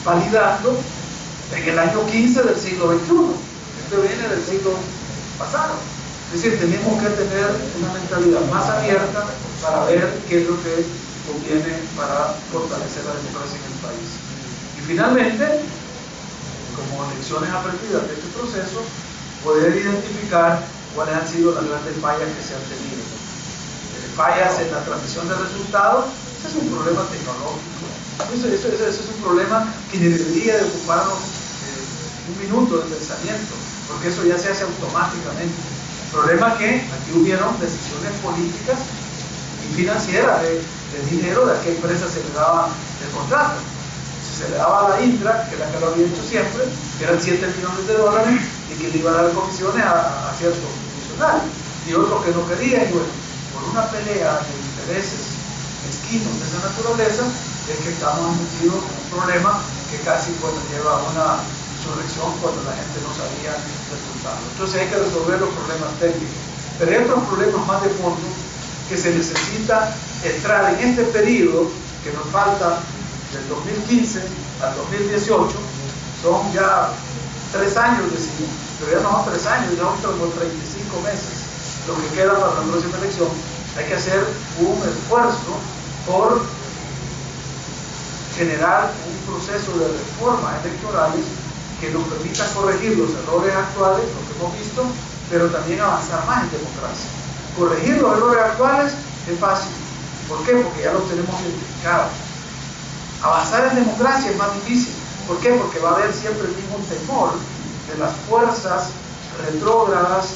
validando en el año 15 del siglo XXI. Esto viene del siglo pasado. Es decir, tenemos que tener una mentalidad más abierta para ver qué es lo que conviene para fortalecer la democracia en el país. Y finalmente, como lecciones aprendidas de este proceso, poder identificar cuáles han sido las grandes fallas que se han tenido. Fallas en la transmisión de resultados, ese es un problema tecnológico. Ese es un problema que debería de ocuparnos un minuto de pensamiento, porque eso ya se hace automáticamente. El problema es que aquí hubieron decisiones políticas y financieras de dinero de a qué empresa se le daba el contrato. Si se le daba a la Indra, que es la que lo había hecho siempre, que eran 7 millones de dólares y que le iba a dar comisiones a ciertos funcionarios, y otros que no querían, y bueno, por una pelea de intereses mezquinos de esa naturaleza, es que estamos metidos en un problema que casi lleva a una insurrección cuando la gente no sabía resultados. Entonces hay que resolver los problemas técnicos. Pero hay otros problemas más de fondo que se necesita entrar en este periodo que nos falta del 2015 al 2018, son ya 3 años, decimos, pero ya no son 3 años, ya son como 35 meses lo que queda para la próxima elección. Hay que hacer un esfuerzo por generar un proceso de reformas electorales que nos permita corregir los errores actuales, lo que hemos visto, pero también avanzar más en democracia. Corregir los errores actuales es fácil. ¿Por qué? Porque ya los tenemos identificados. Avanzar en democracia es más difícil. ¿Por qué? Porque va a haber siempre el mismo temor de las fuerzas retrógradas,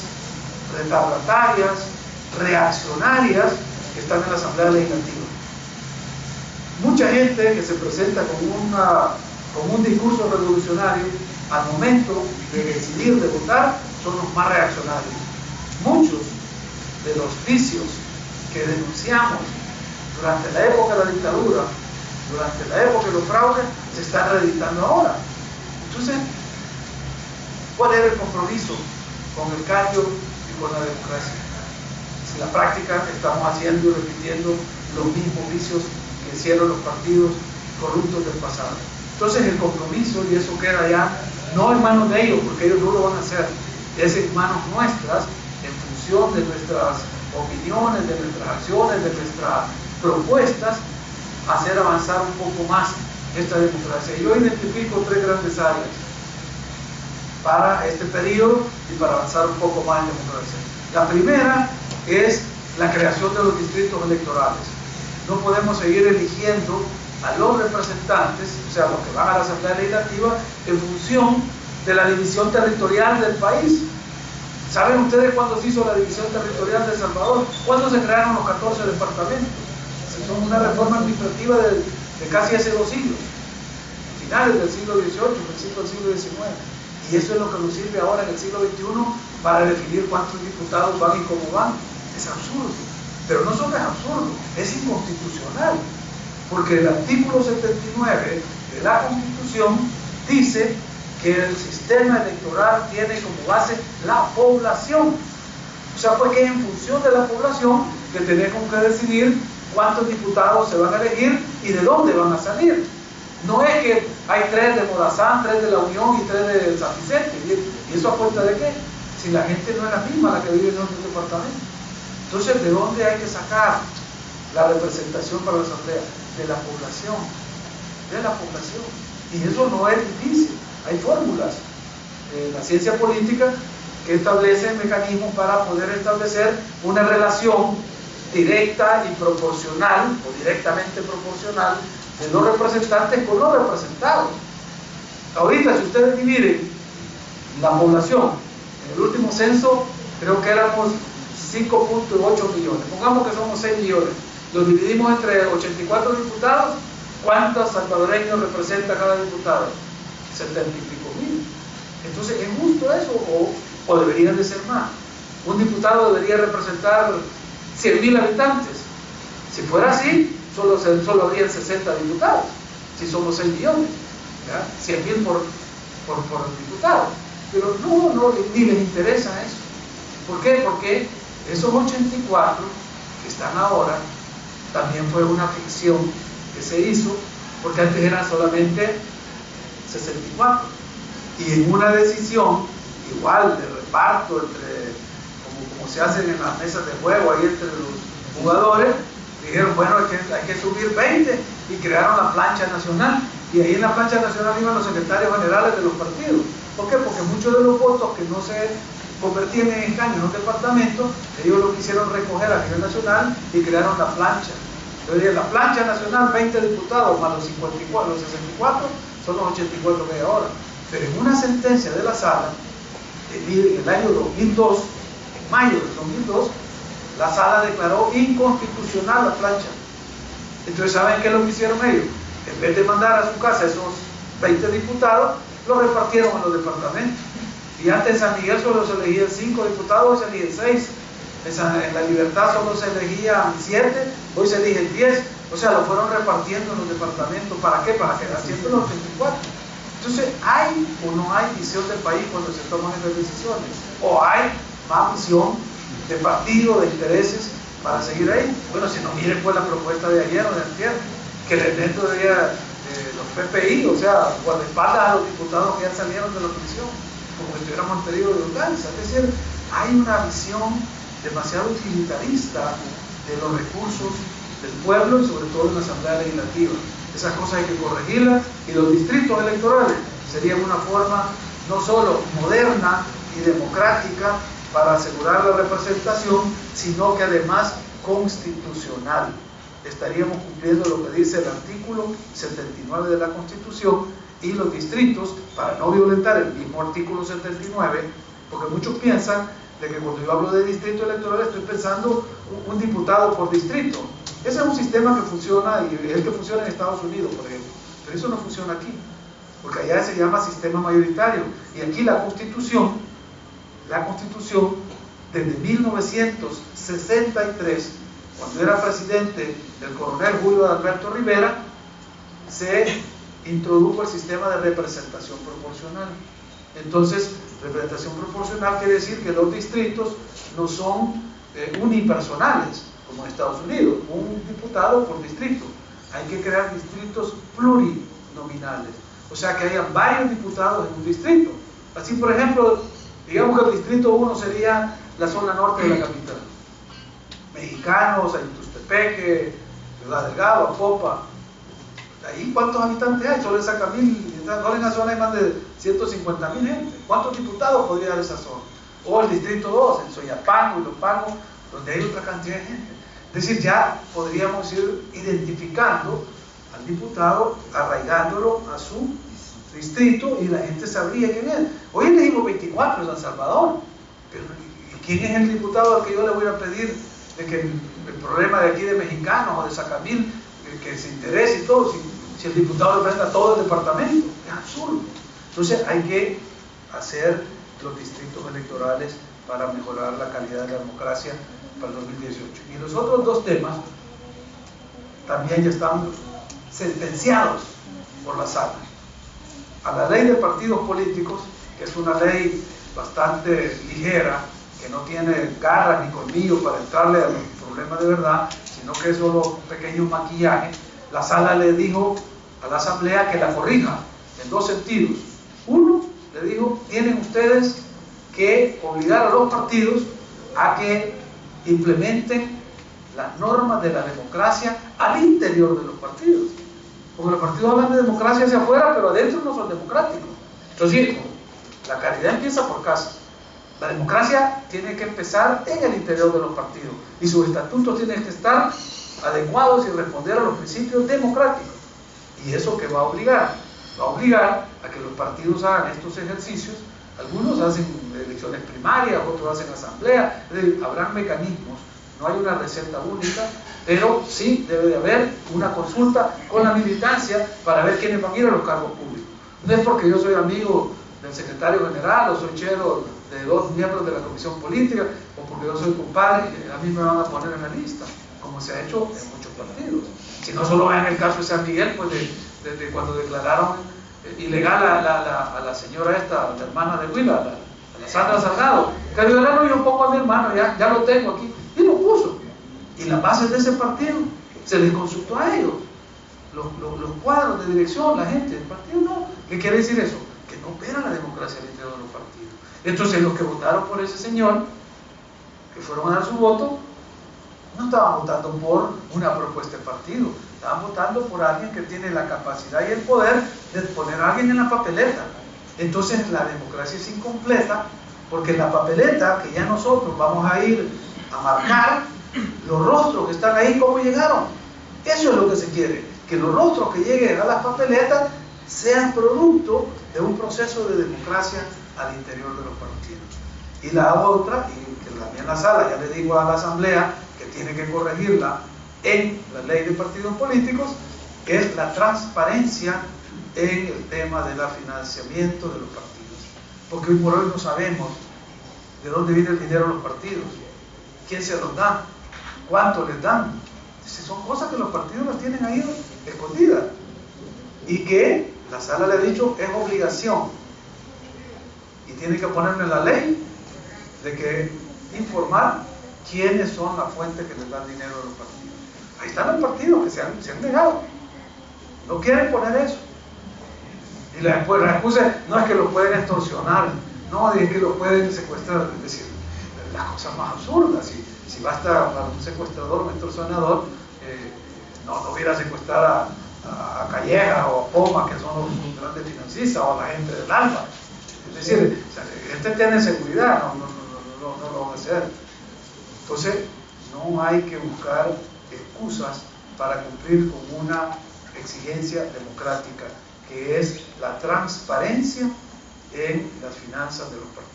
retardatarias, reaccionarias que están en la Asamblea Legislativa. Mucha gente que se presenta con un discurso revolucionario, al momento de decidir, de votar, son los más reaccionarios. Muchos de los vicios que denunciamos durante la época de la dictadura, durante la época de los fraudes, se están reeditando ahora. Entonces, ¿cuál era el compromiso con el cambio y con la democracia? Si en la práctica estamos haciendo y repitiendo los mismos vicios que hicieron los partidos corruptos del pasado. Entonces el compromiso, y eso queda ya no en manos de ellos, porque ellos no lo van a hacer, es en manos nuestras, en función de nuestras opiniones, de nuestras acciones, de nuestras propuestas, hacer avanzar un poco más esta democracia. Yo identifico 3 grandes áreas para este periodo y para avanzar un poco más en democracia. La primera es la creación de los distritos electorales. No podemos seguir eligiendo a los representantes, o sea, los que van a la Asamblea Legislativa, en función de la división territorial del país. ¿Saben ustedes cuándo se hizo la división territorial de El Salvador? ¿Cuándo se crearon los 14 departamentos? Son una reforma administrativa de casi hace 2 siglos, finales del siglo XVIII, principios del siglo XIX. Y eso es lo que nos sirve ahora en el siglo XXI para definir cuántos diputados van y cómo van. Es absurdo. Pero no solo es absurdo, es inconstitucional. Porque el artículo 79 de la Constitución dice que el sistema electoral tiene como base la población. O sea, pues que es en función de la población que tenemos que decidir cuántos diputados se van a elegir y de dónde van a salir. No es que hay 3 de Morazán, 3 de La Unión y 3 de San Vicente. ¿Y eso a cuenta de qué? Si la gente no es la misma la que vive en otros departamentos. Entonces, ¿de dónde hay que sacar la representación para la Asamblea? De la población. De la población. Y eso no es difícil. Hay fórmulas en la ciencia política que establecen mecanismos para poder establecer una relación directa y proporcional, o directamente proporcional, de los representantes con los representados. Ahorita, si ustedes dividen la población, en el último censo creo que éramos 5.8 millones, pongamos que somos 6 millones, los dividimos entre 84 diputados, ¿cuántos salvadoreños representa cada diputado? 70 y pico mil. Entonces, ¿es justo eso o deberían de ser más? Un diputado debería representar 100.000 habitantes. Si fuera así, solo habrían 60 diputados, si somos 6 millones, ¿ya? 100.000 por diputado. Pero no, ni les interesa eso. ¿Por qué? Porque esos 84 que están ahora, también fue una ficción que se hizo, porque antes eran solamente 64. Y en una decisión, igual de reparto, como se hacen en las mesas de juego, ahí entre los jugadores, dijeron, bueno, hay que subir 20 y crearon la plancha nacional. Y ahí en la plancha nacional iban los secretarios generales de los partidos. ¿Por qué? Porque muchos de los votos que no se convertían en escaños en los departamentos, ellos lo quisieron recoger a nivel nacional y crearon la plancha. Entonces, la plancha nacional, 20 diputados más los 54, los 64, son los 84 que hay ahora. Pero en una sentencia de la sala, en el año 2002, en mayo del 2002, la sala declaró inconstitucional la plancha. Entonces, ¿saben qué es lo que hicieron ellos? En vez de mandar a su casa esos 20 diputados, los repartieron en los departamentos. Y antes en San Miguel solo se elegían 5 diputados, hoy se eligen 6. En La Libertad solo se elegían 7, hoy se eligen 10. O sea, lo fueron repartiendo en los departamentos. ¿Para qué? Para quedar siempre los 34. Entonces, ¿hay o no hay visión del país cuando se toman estas decisiones? ¿O hay más visión de partido, de intereses para seguir ahí? Bueno, si no, miren pues la propuesta de ayer o de antier, que el elemento debería los PPI, o sea, guardaespaldas a los diputados que ya salieron de la prisión, como si estuviéramos en periodo de urgencia. Es decir, hay una visión demasiado utilitarista de los recursos del pueblo y sobre todo en la Asamblea Legislativa. Esas cosas hay que corregirlas, y los distritos electorales serían una forma no solo moderna y democrática para asegurar la representación, sino que además constitucional. Estaríamos cumpliendo lo que dice el artículo 79 de la Constitución, y los distritos, para no violentar el mismo artículo 79, porque muchos piensan de que cuando yo hablo de distrito electoral estoy pensando un diputado por distrito. Ese es un sistema que funciona, y es el que funciona en Estados Unidos, por ejemplo, pero eso no funciona aquí, porque allá se llama sistema mayoritario, y aquí la Constitución desde 1963, cuando era presidente del coronel Julio Alberto Rivera, se introdujo el sistema de representación proporcional. Entonces, representación proporcional quiere decir que los distritos no son unipersonales, como en Estados Unidos, un diputado por distrito. Hay que crear distritos plurinominales, o sea que hayan varios diputados en un distrito. Así, por ejemplo, digamos que el distrito 1 sería la zona norte de la capital. Mexicanos, Ayutustepeque, Ciudad Delgado, Apopa. Ahí, ¿cuántos habitantes hay? Solo en Sacamil, solo en la zona hay más de 150,000 gente. ¿Cuántos diputados podría haber esa zona? O el distrito 2, en Soyapango y Lopango, donde hay otra cantidad de gente. Es decir, ya podríamos ir identificando al diputado, arraigándolo a su distrito, y la gente sabría quién es. Hoy elegimos 24 en San Salvador, pero ¿quién es el diputado al que yo le voy a pedir de que el problema de aquí de Mexicanos o de Sacamil, que se interese y todo, si el diputado representa todo el departamento? Es absurdo. Entonces hay que hacer los distritos electorales para mejorar la calidad de la democracia para el 2018. Y los otros dos temas también ya están sentenciados por la sala. A la ley de partidos políticos, que es una ley bastante ligera, que no tiene garras ni colmillos para entrarle a los problemas de verdad, sino que es solo un pequeño maquillaje, la sala le dijo a la asamblea que la corrija en dos sentidos. Uno, le dijo, tienen ustedes que obligar a los partidos a que implementen las normas de la democracia al interior de los partidos, porque los partidos hablan de democracia hacia afuera, pero adentro no son democráticos. Entonces, la caridad empieza por casa. La democracia tiene que empezar en el interior de los partidos, y sus estatutos tienen que estar adecuados y responder a los principios democráticos. ¿Y eso qué va a obligar? Va a obligar a que los partidos hagan estos ejercicios. Algunos hacen elecciones primarias, otros hacen asamblea. Es decir, habrán mecanismos, no hay una receta única, pero sí debe de haber una consulta con la militancia para ver quiénes van a ir a los cargos públicos. No es porque yo soy amigo del secretario general o soy chero de 2 miembros de la comisión política, o porque yo soy compadre, a mí me van a poner en la lista, como se ha hecho en muchos partidos. Si no, solo vean el caso de San Miguel, pues de cuando declararon ilegal a la señora esta, la hermana de Huila, a la Sandra Salgado, que no, yo pongo a mi hermano, ya lo tengo aquí, y lo puso. Y las bases de ese partido se les consultó a ellos, los cuadros de dirección, la gente del partido. No. ¿Qué quiere decir eso? Que no opera la democracia al interior de los partidos. Entonces, los que votaron por ese señor, que fueron a dar su voto, no estaban votando por una propuesta de partido, estaban votando por alguien que tiene la capacidad y el poder de poner a alguien en la papeleta. Entonces, la democracia es incompleta, porque en la papeleta, que ya nosotros vamos a ir a marcar los rostros que están ahí, cómo llegaron. Eso es lo que se quiere, que los rostros que lleguen a las papeletas sean producto de un proceso de democracia al interior de los partidos. Y la otra, y que también la sala, ya le digo a la asamblea que tiene que corregirla en la ley de partidos políticos, es la transparencia en el tema del financiamiento de los partidos. Porque hoy por hoy no sabemos de dónde viene el dinero de los partidos, quién se los da, cuánto les dan. Son cosas que los partidos las tienen ahí escondidas y que la sala le ha dicho es obligación y tiene que ponerle en la ley de que informar quiénes son las fuentes que les dan dinero a los partidos. Ahí están los partidos que se han negado, no quieren poner eso. Y la excusa no es que los pueden extorsionar, no, es que los pueden secuestrar. Es decir, las cosas más absurdas. Si basta para un secuestrador, un extorsionador, no hubiera secuestrar a Calleja o a Poma, que son los grandes financistas, o a la gente del Alfa. Es decir, este tiene seguridad, no lo va a hacer. Entonces, no hay que buscar excusas para cumplir con una exigencia democrática, que es la transparencia en las finanzas de los partidos.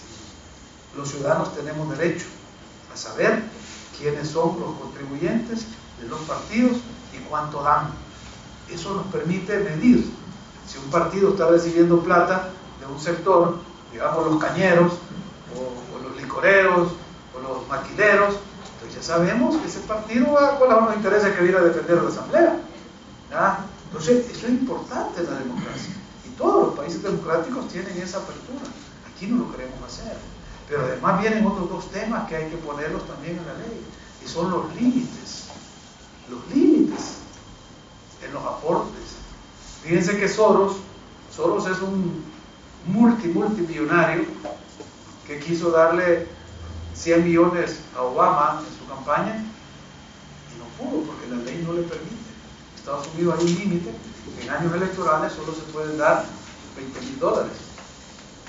Los ciudadanos tenemos derecho a saber quiénes son los contribuyentes de los partidos y cuánto dan. Eso nos permite medir si un partido está recibiendo plata de un sector, digamos los cañeros, o los licoreros, o los maquileros. Entonces ya sabemos que ese partido va con los intereses que viene a defender la asamblea. ¿Ya? Entonces eso es importante en la democracia. Y todos los países democráticos tienen esa apertura. Aquí no lo queremos hacer. Pero además vienen otros dos temas que hay que ponerlos también en la ley, y son los límites. Los límites en los aportes. Fíjense que Soros es un multimillonario que quiso darle 100 millones a Obama en su campaña y no pudo porque la ley no le permite. En Estados Unidos hay un límite, en años electorales solo se pueden dar $20,000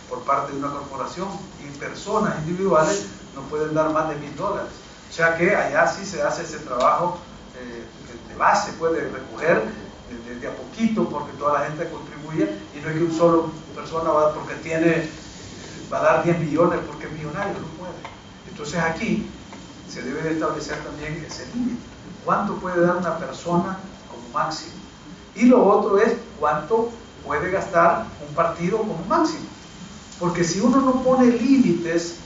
por parte de una corporación, y personas individuales no pueden dar más de $1,000. O sea que allá sí se hace ese trabajo de base, puede recoger de a poquito, porque toda la gente contribuye, y no es que un solo persona va a dar 10 millones porque es millonario, no puede. Entonces aquí se debe de establecer también ese límite. ¿Cuánto puede dar una persona como máximo? Y lo otro es cuánto puede gastar un partido como máximo. Porque si uno no pone límites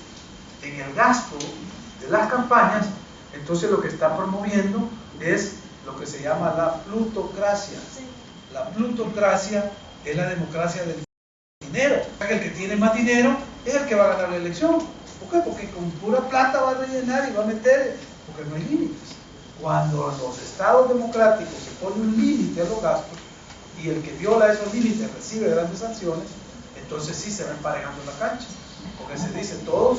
en el gasto de las campañas, entonces lo que está promoviendo es lo que se llama la plutocracia. La plutocracia es la democracia del dinero. El que tiene más dinero es el que va a ganar la elección. ¿Por qué? Porque con pura plata va a rellenar y va a meter, porque no hay límites. Cuando los estados democráticos se pone un límite a los gastos y el que viola esos límites recibe grandes sanciones, entonces sí se va emparejando la cancha, porque se dice todos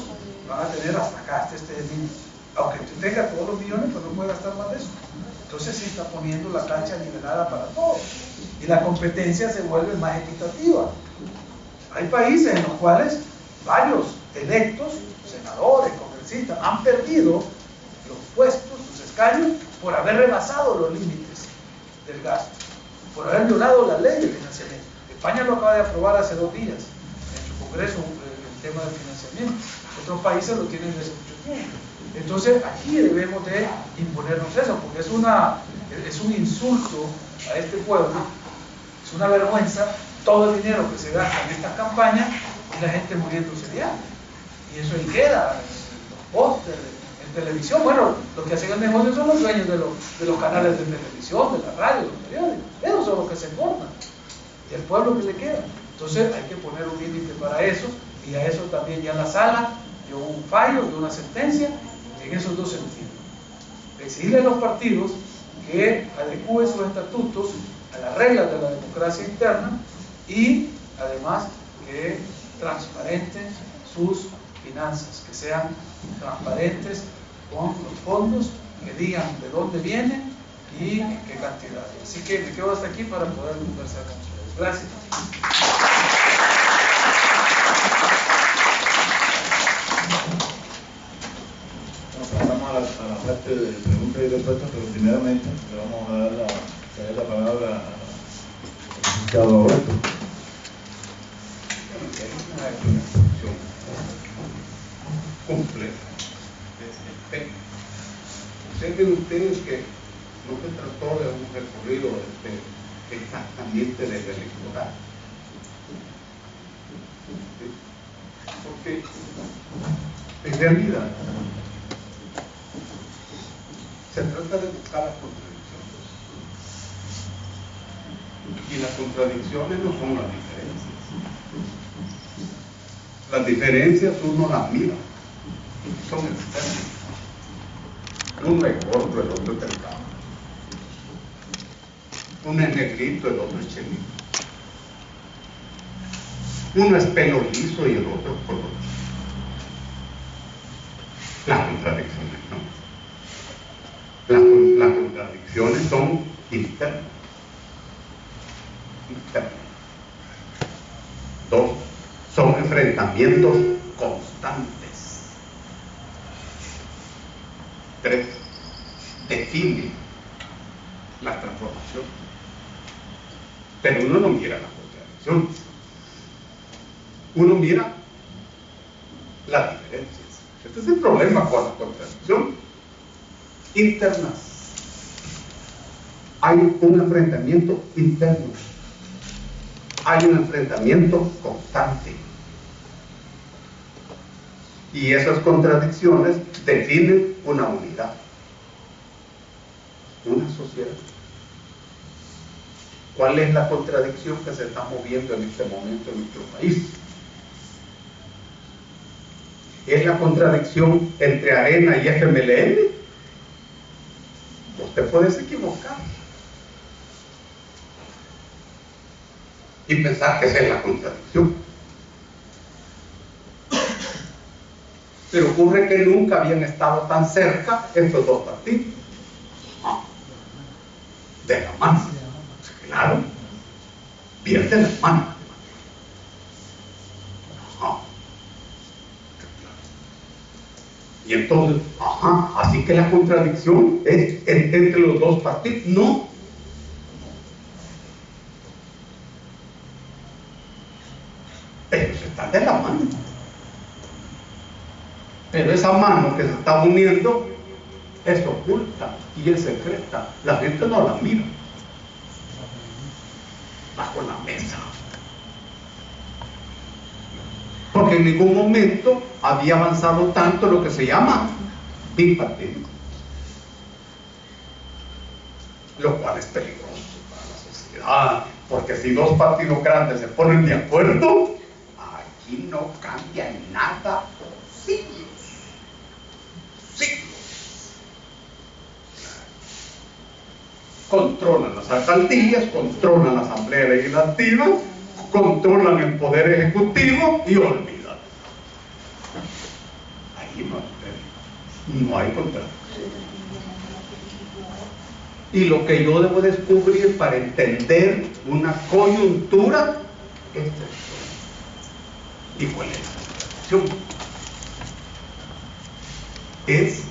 van a tener hasta acá este límite. Aunque tú tengas todos los millones, pues no puedes gastar más de eso. Entonces sí está poniendo la cancha nivelada para todos y la competencia se vuelve más equitativa. Hay países en los cuales varios electos, senadores, congresistas, han perdido los puestos, sus escaños, por haber rebasado los límites del gasto, por haber violado la ley de financiamiento. España lo acaba de aprobar hace 2 días en su congreso el tema del financiamiento. Otros países lo tienen desde mucho tiempo. Entonces aquí debemos de imponernos eso, porque es un insulto a este pueblo, es una vergüenza todo el dinero que se gasta en estas campañas y la gente muriéndose de hambre. Y eso ahí queda, en los pósteres, en televisión. Bueno, los que hacen el negocio son los dueños de los canales de televisión, de la radio, de los periódicos. Esos son los que se importan. Y el pueblo que le queda. Entonces hay que poner un límite para eso, y a eso también ya la sala dio un fallo, dio una sentencia en esos dos sentidos. Exigirle a los partidos que adecúen sus estatutos a las reglas de la democracia interna y además que transparenten sus finanzas, que sean transparentes con los fondos, que digan de dónde vienen y en qué cantidad. Así que me quedo hasta aquí para poder conversar con ustedes. Gracias. Pasamos a la parte de preguntas y respuestas, pero primeramente le vamos a dar la palabra a licenciado Roberto. Una exposición completa de este tema. Observen ustedes que no se trató de un recorrido exactamente del electoral. Porque en realidad se trata de buscar las contradicciones. Y las contradicciones no son las diferencias. Las diferencias uno las mira, son externas. Uno es gordo, el otro es delgado. Uno es negrito, el otro es chelito. Uno es pelo liso y el otro es color. Las contradicciones no. Las contradicciones son internas. Dos, son enfrentamientos constantes. Tres, define la transformación. Pero uno no mira la contradicción. Uno mira las diferencias. Este es el problema con la contradicción interna. Hay un enfrentamiento interno. Hay un enfrentamiento constante. Y esas contradicciones definen una unidad, una sociedad. ¿Cuál es la contradicción que se está moviendo en este momento en nuestro país? ¿Es la contradicción entre Arena y FMLN? Usted puede equivocar y pensar que esa es la contradicción. Pero ocurre que nunca habían estado tan cerca estos dos partidos. De la mano. Claro. Bien de la mano. Y entonces, así que la contradicción es entre los dos partidos. No. Ellos están de la mano. Pero esa mano que se está uniendo es oculta y es secreta. La gente no la mira. Bajo la mesa. Porque en ningún momento había avanzado tanto lo que se llama bipartidismo, lo cual es peligroso para la sociedad, porque si dos partidos grandes se ponen de acuerdo, aquí no cambia nada por siglos. Controlan las alcaldías, controlan la asamblea legislativa, controlan el poder ejecutivo y olvidan. Ahí no hay contradicción. Y lo que yo debo descubrir para entender una coyuntura es esto. ¿Y cuál es la contradicción? Es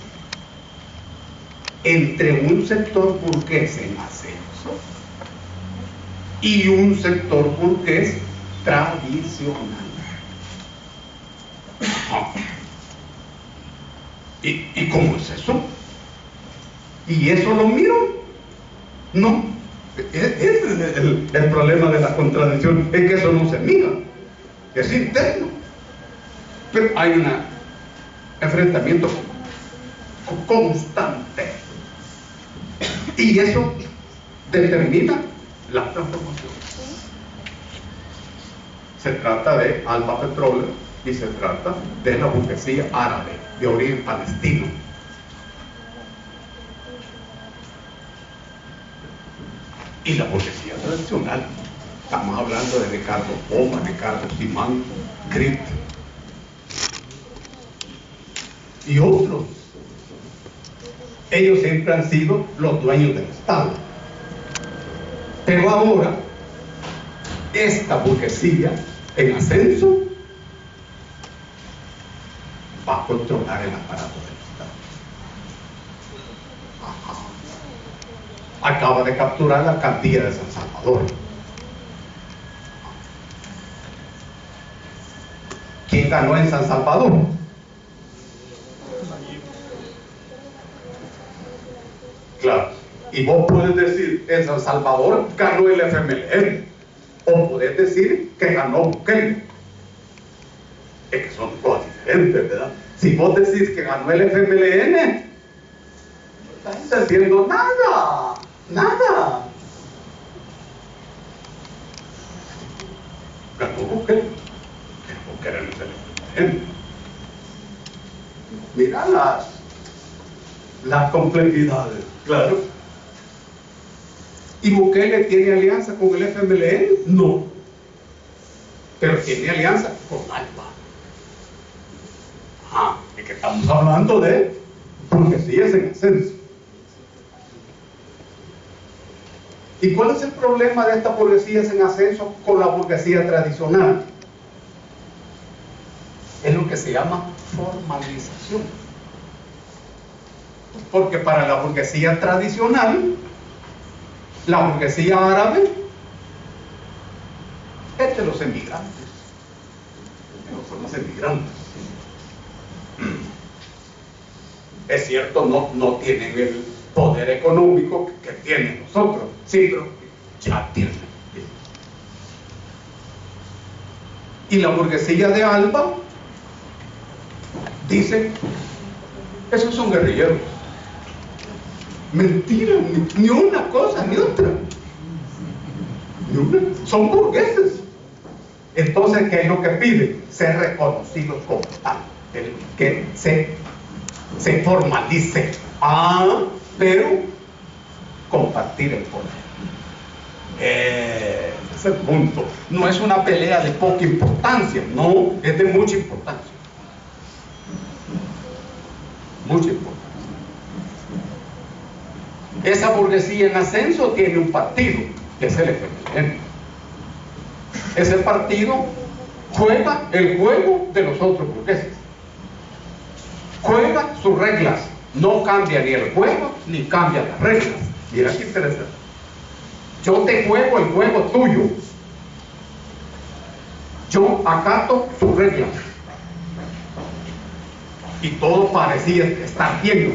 entre un sector burgués en ascenso y un sector burgués tradicional. ¿Y cómo es eso? ¿Y eso lo miro? No. Ese es el problema de la contradicción, es que eso no se mira, es interno. Pero hay un enfrentamiento constante. Y eso determina la transformación. Se trata de Alba Petróleo y se trata de la burguesía árabe de origen palestino. Y la burguesía tradicional. Estamos hablando de Ricardo Poma, Ricardo Simán, Grit y otros. Ellos siempre han sido los dueños del Estado. Pero ahora, esta burguesía en ascenso va a controlar el aparato del Estado. Acaba de capturar la alcaldía de San Salvador. ganó en San Salvador. Claro, y vos puedes decir, en San Salvador ganó el FMLN, o puedes decir que ganó Bukele. Es que son cosas diferentes, ¿verdad? Si vos decís que ganó el FMLN, no estás diciendo nada, nada. Ganó Bukele, pero Bukele no es el FMLN. Mira las complejidades, claro. ¿Y Bukele tiene alianza con el FMLN? No. Pero tiene alianza con ALBA. Es que estamos hablando de burguesías en ascenso. ¿Y cuál es el problema de estas burguesías en ascenso con la burguesía tradicional? Es lo que se llama formalización. Porque para la burguesía tradicional, la burguesía árabe es de los emigrantes. No son los emigrantes. Es cierto, no tienen el poder económico que tienen nosotros, sí, pero ya tienen. Y la burguesía de ALBA dice, esos son guerrilleros. Mentira, ni una cosa ni otra. Ni una. Son burgueses. Entonces, ¿qué es lo que piden? Ser reconocidos como tal. Que se formalice. Pero compartir el poder. Ese es el punto. No es una pelea de poca importancia, no, es de mucha importancia. Mucha importancia. Esa burguesía en ascenso tiene un partido, que es el FMLN. Ese partido juega el juego de los otros burgueses. Juega sus reglas. No cambia ni el juego, ni cambia las reglas. Mira qué interesante. Yo te juego el juego tuyo. Yo acato tus reglas. Y todo parecía estar bien.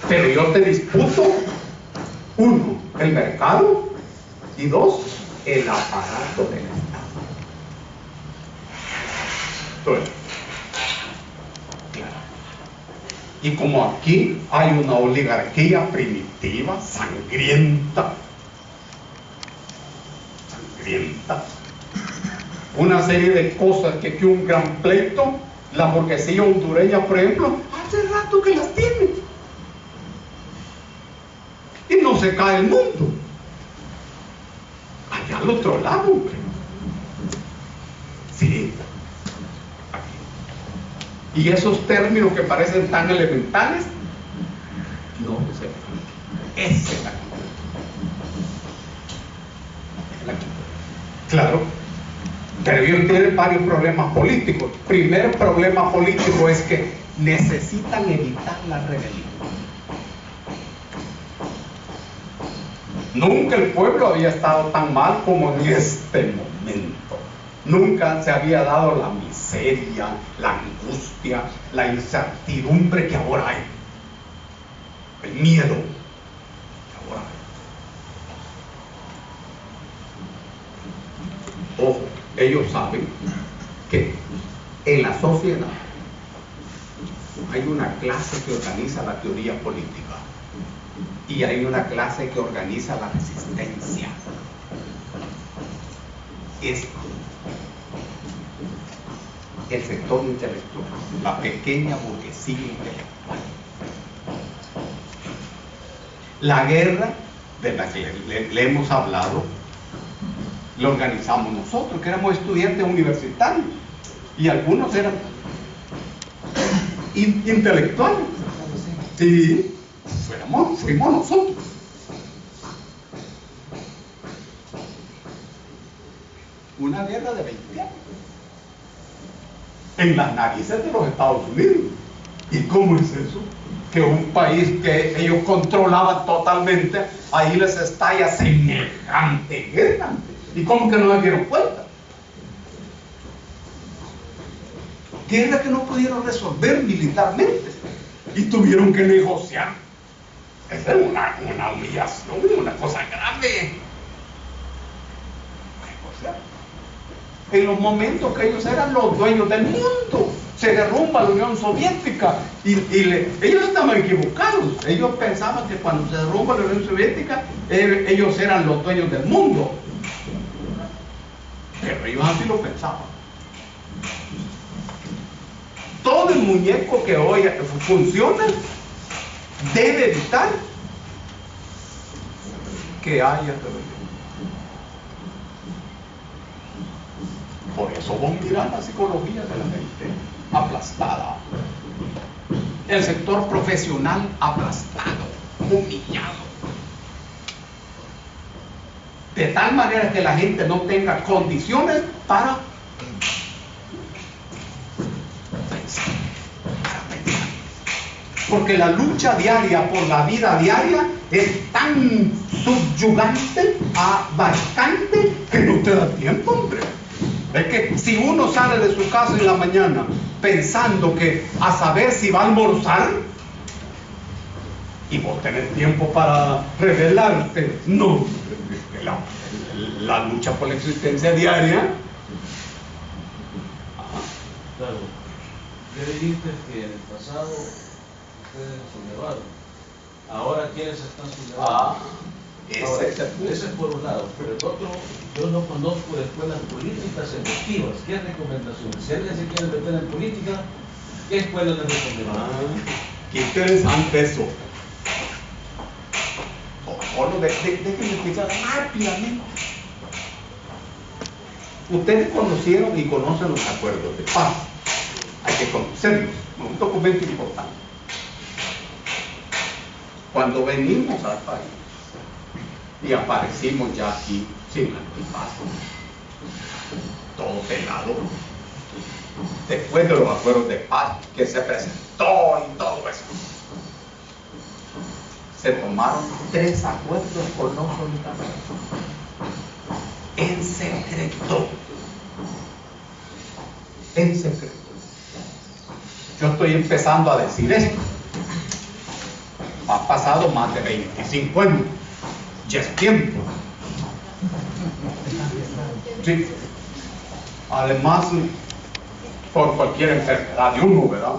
Pero yo te disputo, uno, el mercado, y dos, el aparato del Estado. Entonces, y como aquí hay una oligarquía primitiva, sangrienta, una serie de cosas que un gran pleito, la burguesía hondureña, por ejemplo, hace rato que las tiene. Y no se cae el mundo. Allá al otro lado, hombre. Sí. Y esos términos que parecen tan elementales, no se. Esa es la claro. Pero ellos tienen varios problemas políticos. Primer problema político es que necesitan evitar la rebelión. Nunca el pueblo había estado tan mal como en este momento. Nunca se había dado la miseria, la angustia, la incertidumbre que ahora hay. El miedo que ahora hay. Ojo, ellos saben que en la sociedad hay una clase que organiza la teoría política y hay una clase que organiza la resistencia. Es el sector intelectual, la pequeña burguesía intelectual. La guerra de la que le hemos hablado la organizamos nosotros, que éramos estudiantes universitarios, y algunos eran intelectuales. Y fuimos nosotros. Una guerra de 20 años. En las narices de los Estados Unidos. ¿Y cómo es eso? Que un país que ellos controlaban totalmente, ahí les estalla semejante guerra. ¿Y cómo que no se dieron cuenta? guerra que no pudieron resolver militarmente y tuvieron que negociar. Esa es una humillación, una cosa grave. Negociar. En los momentos que ellos eran los dueños del mundo, se derrumba la Unión Soviética y ellos estaban equivocados. Ellos pensaban que cuando se derrumba la Unión Soviética ellos eran los dueños del mundo, pero ellos así lo pensaban. Todo el muñeco que hoy funciona debe evitar que haya rebelión. Por eso vos mirás la psicología de la gente aplastada, el sector profesional aplastado, humillado, de tal manera que la gente no tenga condiciones para pensar. Porque la lucha diaria por la vida diaria es tan subyugante, abarcante, que no te da tiempo, hombre. Es que si uno sale de su casa en la mañana pensando que a saber si va a almorzar, y vos tenés tiempo para rebelarte, no, la lucha por la existencia diaria. Claro, ya dijiste que en el pasado ustedes sublevaron. Ahora, ¿quiénes están sublevando? Ese es por un lado, pero el otro, yo no conozco de escuelas políticas efectivas. ¿Qué recomendaciones? Si alguien se quiere meter en política, ¿qué escuela le recomienda? Qué interesante eso. Solo déjenme explicar rápidamente. Ustedes conocieron y conocen los acuerdos de paz. Hay que conocerlos. Un documento importante. Cuando venimos al país y aparecimos ya aquí sin antipasto, todo pelado, después de los acuerdos de paz que se presentó y todo eso, se tomaron 3 acuerdos con los solitarios en secreto. En secreto. Yo estoy empezando a decir esto. Ha pasado más de 25 años. Ya es tiempo. Sí. Además, por cualquier enfermedad de uno, ¿verdad?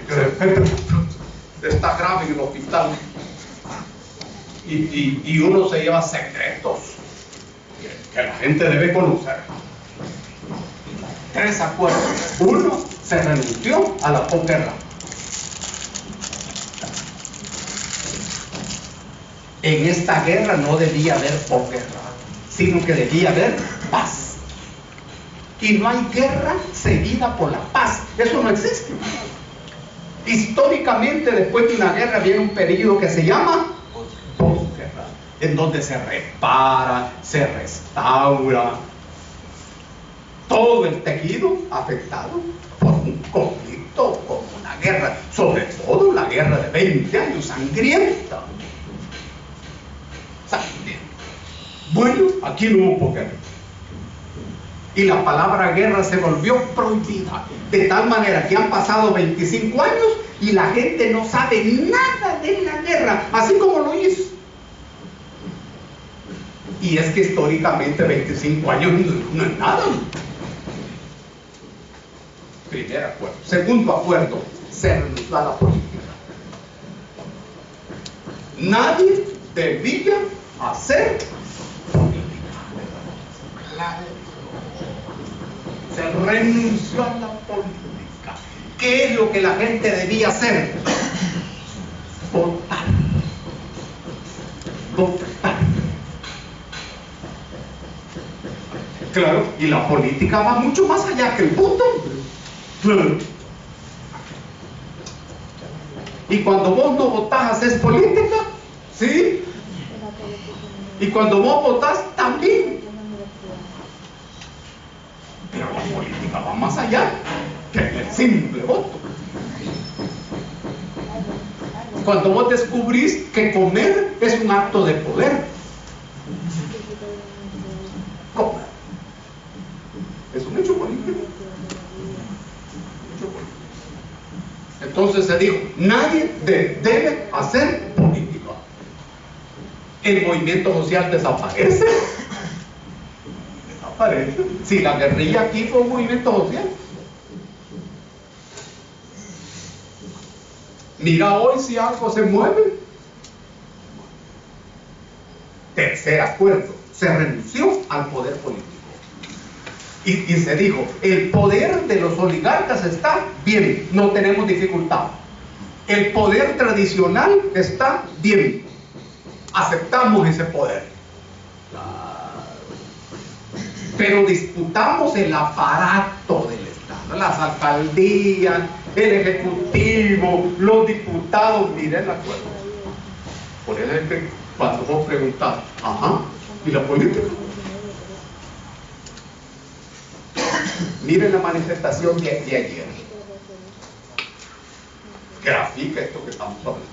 Que de repente está grave en el hospital y uno se lleva secretos que la gente debe conocer. 3 acuerdos. 1, se renunció a la posguerra. En esta guerra no debía haber posguerra, sino que debía haber paz. Y no hay guerra seguida por la paz. Eso no existe. Históricamente, después de una guerra viene un periodo que se llama posguerra, en donde se repara, se restaura todo el tejido afectado por un conflicto, por una guerra, sobre todo la guerra de 20 años, sangrienta. Bueno, aquí no hubo posguerra. Y la palabra guerra se volvió prohibida, de tal manera que han pasado 25 años y la gente no sabe nada de la guerra, así como lo hizo. Y es que históricamente 25 años no es nada. Primer acuerdo. Segundo acuerdo, se renunció a la política. Nadie debía hacer política. Se renunció a la política. ¿Qué es lo que la gente debía hacer? Votar. Votar. Claro, y la política va mucho más allá que el voto. Claro. Y cuando vos no votás, haces política, ¿sí? Y cuando vos votás, también. Pero la política va más allá que el simple voto. Cuando vos descubrís que comer es un acto de poder. Comer es un hecho político. Entonces se dijo, nadie debe hacer política. El movimiento social desaparece. Desaparece. Si la guerrilla aquí fue un movimiento social. Mira hoy si algo se mueve. Tercer acuerdo, se renunció al poder político. Y se dijo, el poder de los oligarcas está bien, no tenemos dificultad. El poder tradicional está bien, aceptamos ese poder. Pero disputamos el aparato del Estado, las alcaldías, el ejecutivo, los diputados. Miren el acuerdo. Por eso es que cuando vos preguntás, ajá, ¿y la política? Miren la manifestación de ayer. Grafica esto que estamos hablando.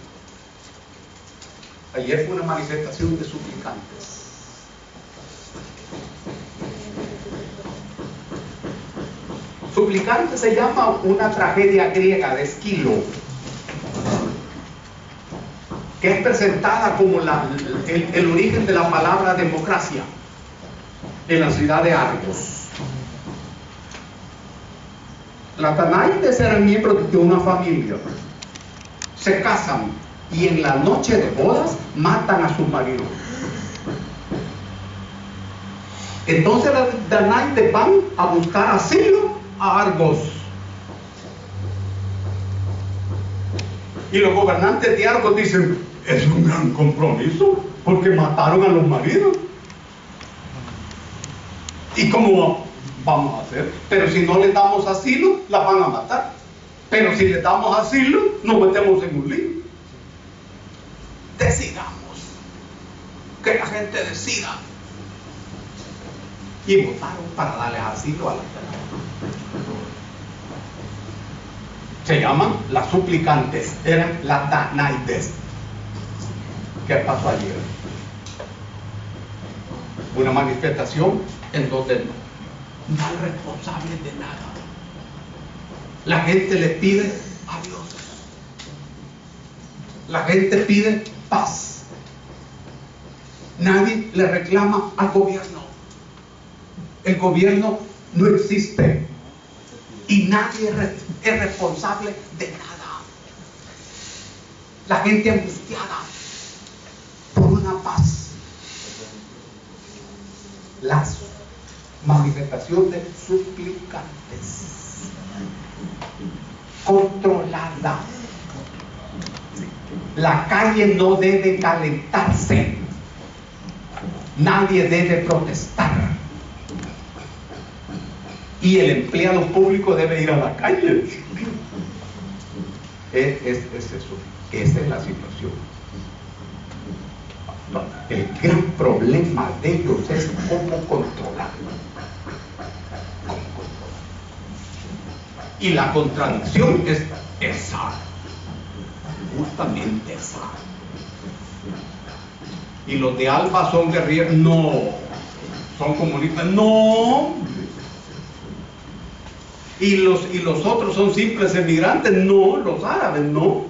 Ayer fue una manifestación de suplicantes. Suplicante se llama una tragedia griega de Esquilo, que es presentada como el origen de la palabra democracia en la ciudad de Argos. Las Danaides eran miembros de una familia, se casan y en la noche de bodas matan a sus maridos. Entonces las Danaides van a buscar asilo a Argos. Y los gobernantes de Argos dicen, es un gran compromiso porque mataron a los maridos. ¿Y cómo vamos a hacer? Pero si no les damos asilo, las van a matar. Pero si les damos asilo, nos metemos en un lío. Decidamos. Que la gente decida. Y votaron para darles asilo a las personas. Se llaman las suplicantes, eran las Danaides. ¿Qué pasó ayer? Una manifestación en donde no hay responsables de nada. La gente le pide a Dios. La gente pide paz. Nadie le reclama al gobierno. El gobierno no existe. Y nadie es responsable de nada. La gente angustiada por una paz. La manifestación de suplicantes controlada. La calle no debe calentarse. Nadie debe protestar. Y el empleado público debe ir a la calle. Es eso. Esa es la situación. El gran problema de ellos es cómo controlar. Y la contradicción es esa. Justamente esa. Y los de Alba son guerrilleros. No. Son comunistas. No. Y los otros son simples emigrantes. No, los árabes no.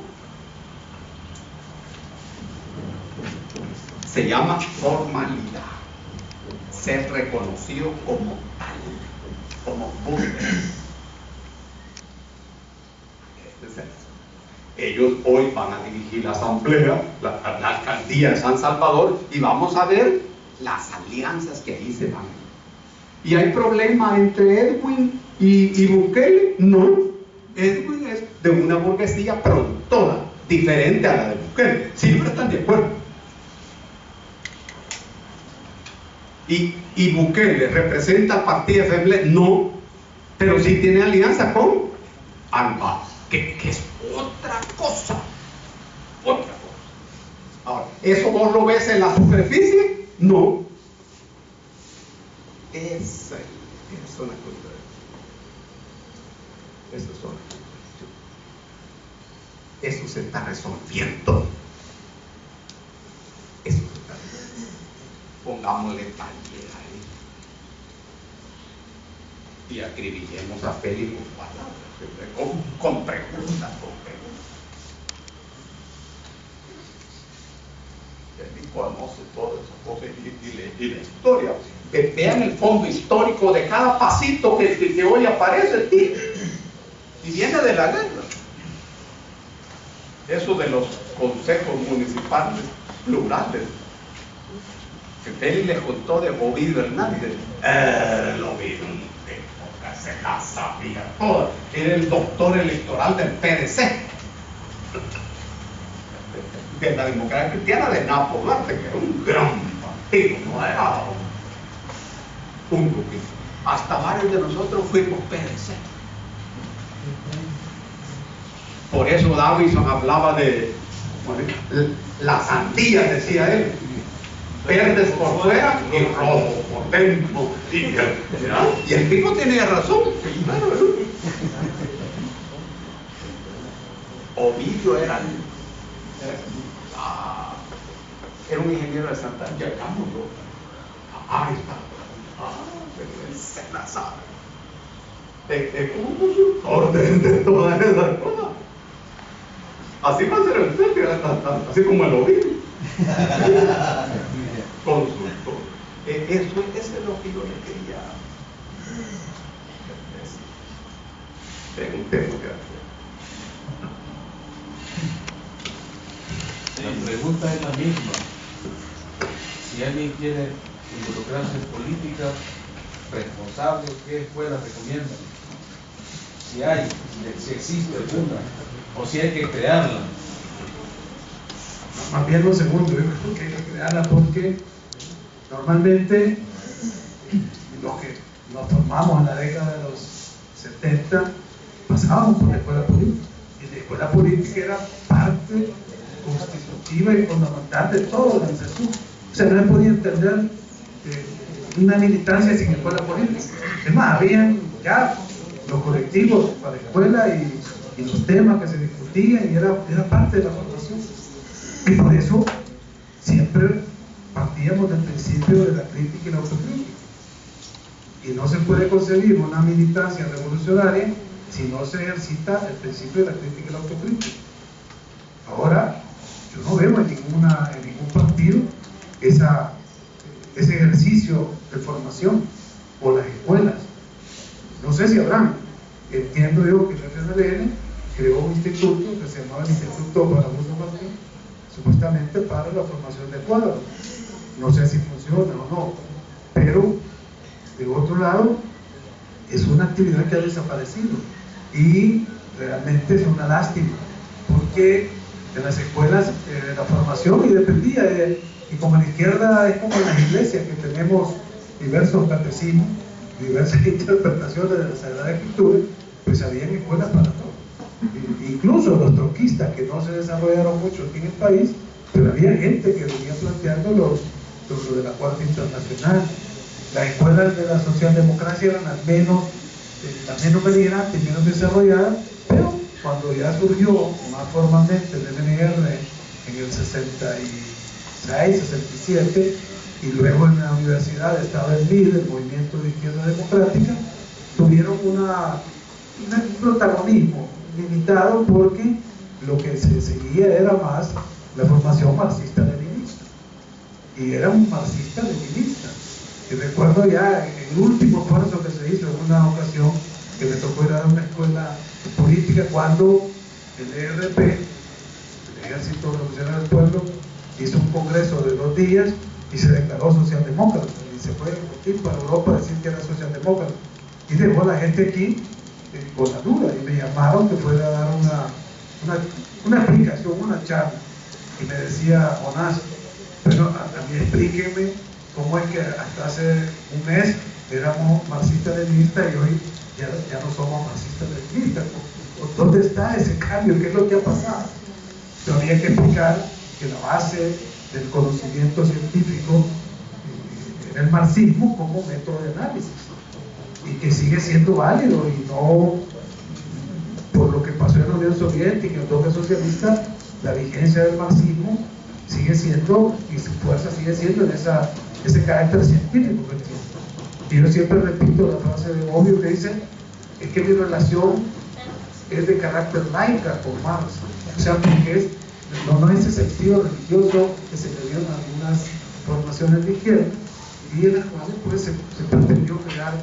Se llama formalidad. Ser reconocido como tal, como burgués. Ellos hoy van a dirigir la asamblea, la alcaldía de San Salvador, y vamos a ver las alianzas que ahí se van. ¿Y hay problema entre Edwin y Bukele? No. Edwin es de una burguesía productora, diferente a la de Bukele. Siempre están de acuerdo. ¿Y Bukele representa al partido FMLN? No. Pero sí tiene alianza con Alba, que es otra cosa. Otra cosa. Ahora, ¿eso vos lo ves en la superficie? No. Esa es una contradicción. Esa es una contradicción. Eso se está resolviendo. Eso se está resolviendo. Pongámosle taller ahí. y acribillemos a Félix con palabras, con preguntas, Él conoce todas esas cosas y la historia. Vean el fondo histórico de cada pasito que hoy aparece y viene de la guerra. Eso de los consejos municipales plurales que Félix les contó de Ovidio Hernández, lo vieron de época, se la sabía toda. Era el doctor electoral del PDC, de la Democracia Cristiana de Napo Duarte, que era un gran partido, no era un grupito. Hasta varios de nosotros fuimos PDC. Por eso Davison hablaba de las sandías, decía él, verdes por fuera y rojo por dentro. Y el tipo tenía razón. Ovidio era un ingeniero de Santa Ana. Ahí está. Pero él se la sabe. Es como un consultor de todas esas cosas. Así va a ser el centro, así como el Ovidio. Consultor. Eso es lo que yo le quería decir. Preguntemos La pregunta es la misma. Si alguien quiere involucrarse en política, responsable, ¿qué escuela recomienda? Si existe alguna, o si hay que crearla. Más bien lo segundo, yo creo que hay que crearla porque normalmente los que nos formamos en la década de los 70 pasábamos por la escuela política, y la escuela política era parte constitutiva y fundamental de todo el instituto. O sea, no se podía entender una militancia sin escuela política. Es más, habían ya los colectivos para la escuela y los temas que se discutían, y era parte de la formación. Y por eso siempre partíamos del principio de la crítica y la autocrítica. Y no se puede concebir una militancia revolucionaria si no se ejercita el principio de la crítica y la autocrítica. Ahora, yo no veo en ningún partido ese ejercicio de formación, o las escuelas. No sé si habrán. Entiendo yo que el FMLN creó un instituto que se llamaba el Instituto para Augusto Martín, supuestamente para la formación de cuadros. No sé si funciona o no, pero de otro lado es una actividad que ha desaparecido y realmente es una lástima, porque en las escuelas la formación y dependía y como en la izquierda es como en las iglesias, que tenemos diversos catecismos, diversas interpretaciones de la Sagrada Escritura, pues había escuelas para todo. Incluso los tronquistas, que no se desarrollaron mucho aquí en el país, pero había gente que venía planteando lo de la Cuarta Internacional. Las escuelas de la socialdemocracia eran las menos beligrantes, menos desarrolladas, pero cuando ya surgió más formalmente el MNR en el 66, 67, y luego en la universidad estaba el MID, el Movimiento de Izquierda Democrática, tuvieron un protagonismo limitado, porque lo que se seguía era más la formación marxista-leninista, y era un marxista-leninista. Y recuerdo ya el último esfuerzo que se hizo en una ocasión que me tocó ir a una escuela política, cuando el ERP, el Ejército Revolucionario del Pueblo, hizo un congreso de 2 días y se declaró socialdemócrata, y se fue para Europa a decir que era socialdemócrata, y dejó a la gente aquí con la duda, y me llamaron que fuera a dar una explicación, una charla, y me decía: Onás, pero a mí explíquenme cómo es que hasta hace un mes éramos marxistas-leninistas y hoy ya no somos marxistas-leninistas. ¿Dónde está ese cambio? ¿Qué es lo que ha pasado? Pero había que explicar que la base del conocimiento científico era el marxismo como método de análisis, y que sigue siendo válido, y no por lo que pasó en la Unión Soviética, en el bloque socialista, la vigencia del marxismo sigue siendo, y su fuerza sigue siendo en ese carácter científico que tiene. Y yo siempre repito la frase de Obvio que dice, es que mi relación es de carácter laica con Marx, o sea, porque no es ese sentido religioso que se le dieron algunas formaciones de izquierda, y en las cuales pues se pretendió crear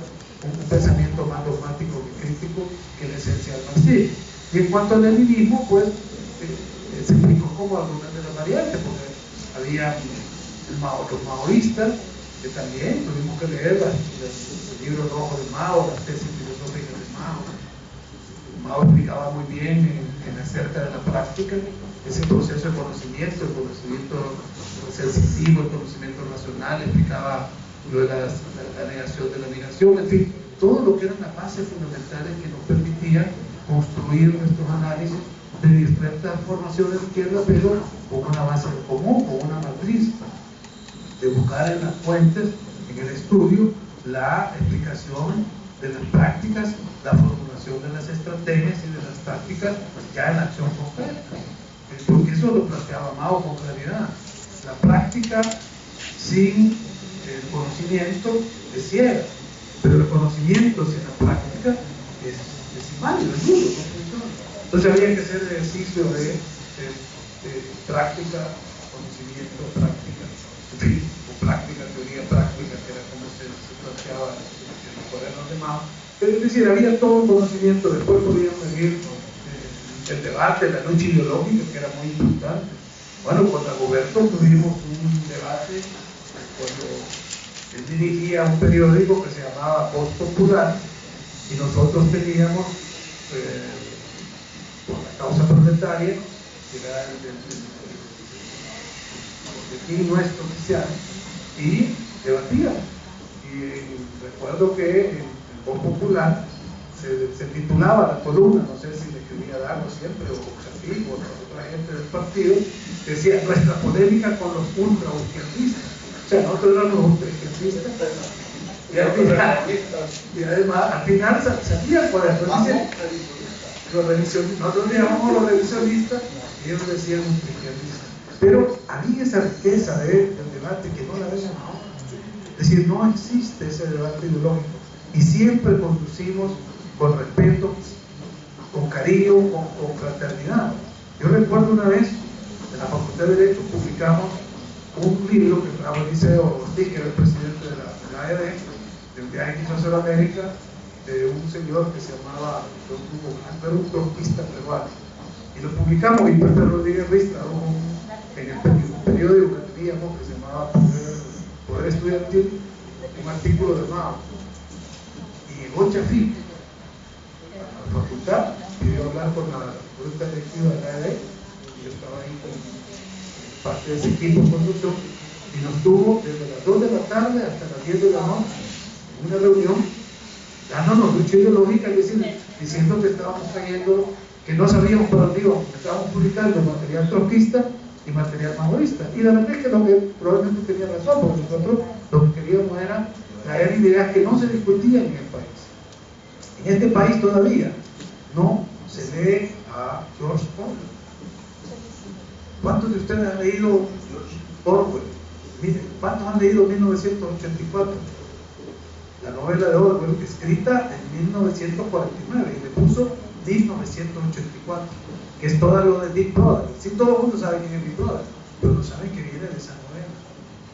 un pensamiento más dogmático que crítico que la esencia del marxismo. Y en cuanto al leninismo, pues se explicó como algunas de las variantes, porque había los maoístas, que también tuvimos que leer el libro rojo de Mao, las tesis filosóficas de Mao. Mao explicaba muy bien acerca de la práctica ese proceso de conocimiento, el conocimiento sensitivo, el conocimiento racional, explicaba lo de la negación de la negación, en fin, todo lo que eran las bases fundamentales que nos permitían construir nuestros análisis de diferentes formaciones de izquierda, pero con una base común, con una matriz, de buscar en las fuentes, en el estudio, la explicación de las prácticas, la formulación de las estrategias y de las tácticas ya en la acción concreta. Porque eso lo planteaba Mao con claridad. La práctica sin el conocimiento es ciega, pero el conocimiento sin la práctica es inválido, es nulo, no funciona. Entonces había que hacer el ejercicio de práctica, conocimiento, práctica, en fin, o práctica, teoría práctica, que era como se planteaba en los cuadernos de Mao. Pero es decir, había todo un conocimiento, después podíamos venir el debate, la lucha ideológica, que era muy importante. Bueno, con Dagoberto tuvimos un debate cuando él dirigía un periódico que se llamaba Voz Popular, y nosotros teníamos por la causa proletaria, que era el boletín nuestro oficial, y debatíamos. Y recuerdo que en Voz Popular se titulaba la columna, no sé si le escribía Dago siempre, o Xafi, o otra gente del partido, decía nuestra polémica con los ultraizquierdistas. O sea, nosotros éramos los ultraizquierdistas, y además al final salía por eso, los revisionistas, nosotros llamamos los revisionistas y ellos decían ultraizquierdistas. Pero había esa riqueza del debate que no la vemos ahora. Es decir, no existe ese debate ideológico y siempre conducimos con respeto, con cariño, con fraternidad. Yo recuerdo una vez, en la Facultad de Derecho publicamos un libro que trajo Eliseo Ortiz, que era el presidente de la AED, del viaje que hizo a Sudamérica, de un señor que se llamaba Don Hugo Blanco, era un tronquista peruano. Y lo publicamos, y Pepe Rodríguez Ruiz trajo en el periódico que teníamos, que se llamaba Poder Estudiantil, un artículo de Mao. Y llegó Chafí a la facultad, pidió hablar con la junta directiva de la AED, y yo estaba ahí con parte de ese equipo de conducción, y nos tuvo desde las 2 de la tarde hasta las 10 de la noche en una reunión, dándonos lucha ideológica, diciendo que estábamos cayendo, que no sabíamos para dónde íbamos, que estábamos publicando material tronquista y material maoísta. Y la verdad es que lo que probablemente tenía razón, porque nosotros lo que queríamos era traer ideas que no se discutían en el país. En este país todavía no se lee a George Orwell. ¿Cuántos de ustedes han leído Orwell? Miren, ¿cuántos han leído 1984? La novela de Orwell, escrita en 1949, y le puso 1984, que es todo lo de Big Brother. Sí, todo el mundo sabe quién es Big Brother, pero no saben que viene de esa novela.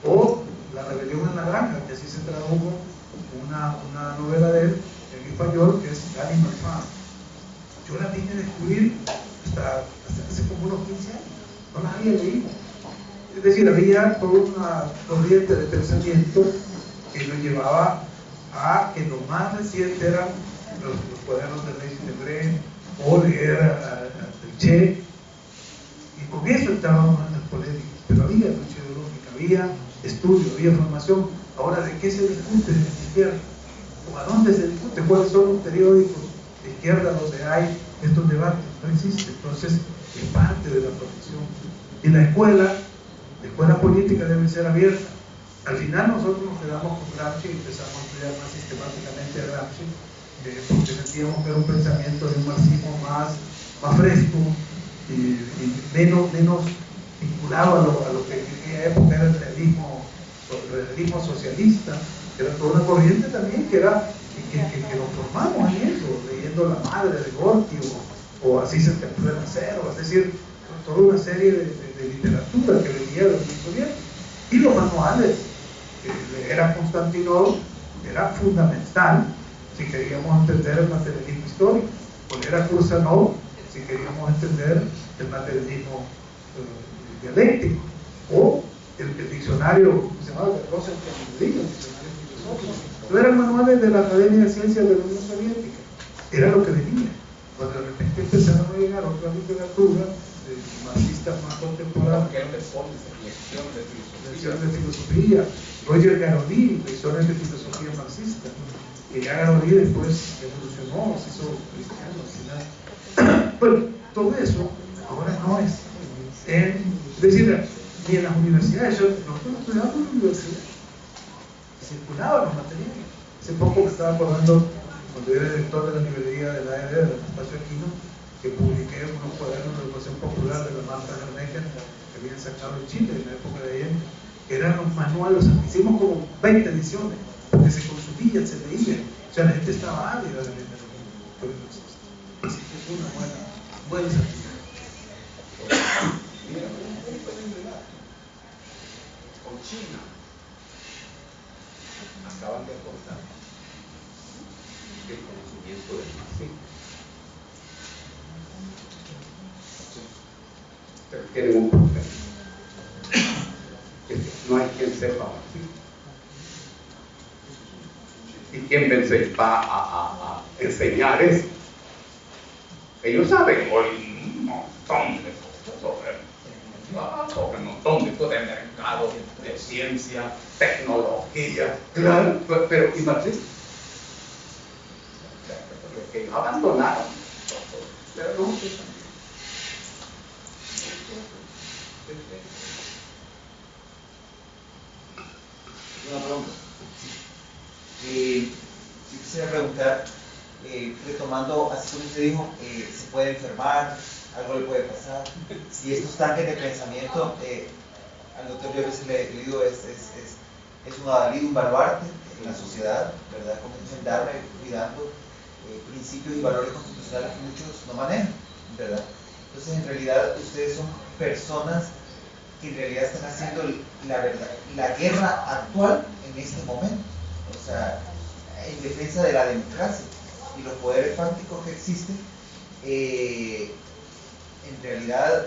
O La Rebelión en la Granja, que así se tradujo una novela de él en español, que es Animal Farm. Yo la vine a descubrir hasta hace como unos 15 años, no la había leído. Es decir, había toda una corriente de pensamiento que nos llevaba a que lo más reciente eran los cuadernos de Reyes de Bren, o leer a Che, y con eso estábamos en las polémicas, pero había lucha ideológica, había estudio, había formación. Ahora, ¿de qué se discute en la izquierda? ¿O a dónde se discute? ¿Cuáles son los periódicos de izquierda donde hay estos debates? No existe. Entonces, es parte de la profesión. Y la escuela política debe ser abierta. Al final nosotros nos quedamos con Gramsci y empezamos a estudiar más sistemáticamente a Gramsci, porque sentíamos que era un pensamiento de un marxismo más fresco y menos vinculado a lo que en aquella época era el realismo socialista, Era toda una corriente también que nos formamos en eso, leyendo La Madre de Gorky o Así se templó el acero, es decir, toda una serie de literatura que venía de la Unión Soviética. Y los manuales, leer a Konstantinov era fundamental si queríamos entender el materialismo histórico, o leer a Kurzanov si queríamos entender el materialismo dialéctico, o el diccionario que se llamaba el diccionario filosófico. No eran manuales de la Academia de Ciencias de la Unión Soviética, era lo que venía. Cuando de repente empezaron a llegar otras literaturas marxistas más contemporáneas, lecciones de filosofía, Roger Garodi, lecciones de filosofía marxista, que ya Garodi después evolucionó, se hizo cristiano al final. Bueno, todo eso ahora no es. Es decir, ni en las universidades, nosotros estudiamos en la universidad, circulaban los materiales. Hace poco me estaba acordando, cuando yo era director de la librería de la AED, del Espacio Aquino, que publiqué unos cuadernos de educación popular de la Marta Hernecker que habían sacado en Chile en la época de Allende, que eran los manuales, hicimos como 20 ediciones, porque se consumían, se leían, o sea, la gente estaba ávida de la literatura, pero no existe. Así que es una buena satisfacción. Con China acaban de acordar el conocimiento del marxismo. Pero tienen un problema. No hay quien sepa marxismo. ¿Y quién va a enseñar eso? Ellos saben un montón de cosas sobre un montón de mercado, de ciencia, tecnología, claro, pero ¿y marxismo? Que abandonaron, pero no. Una pregunta. Si quisiera preguntar, retomando, así como usted dijo, se puede enfermar, algo le puede pasar. Si estos tanques de pensamiento, al doctor yo a veces le digo, es un adalid, un baluarte en la sociedad, ¿verdad? Como dicen, darme, cuidando principios y valores constitucionales que muchos no manejan, ¿verdad? Entonces, en realidad, ustedes son personas que en realidad están haciendo la guerra actual en este momento, o sea, en defensa de la democracia y los poderes fácticos que existen. En realidad,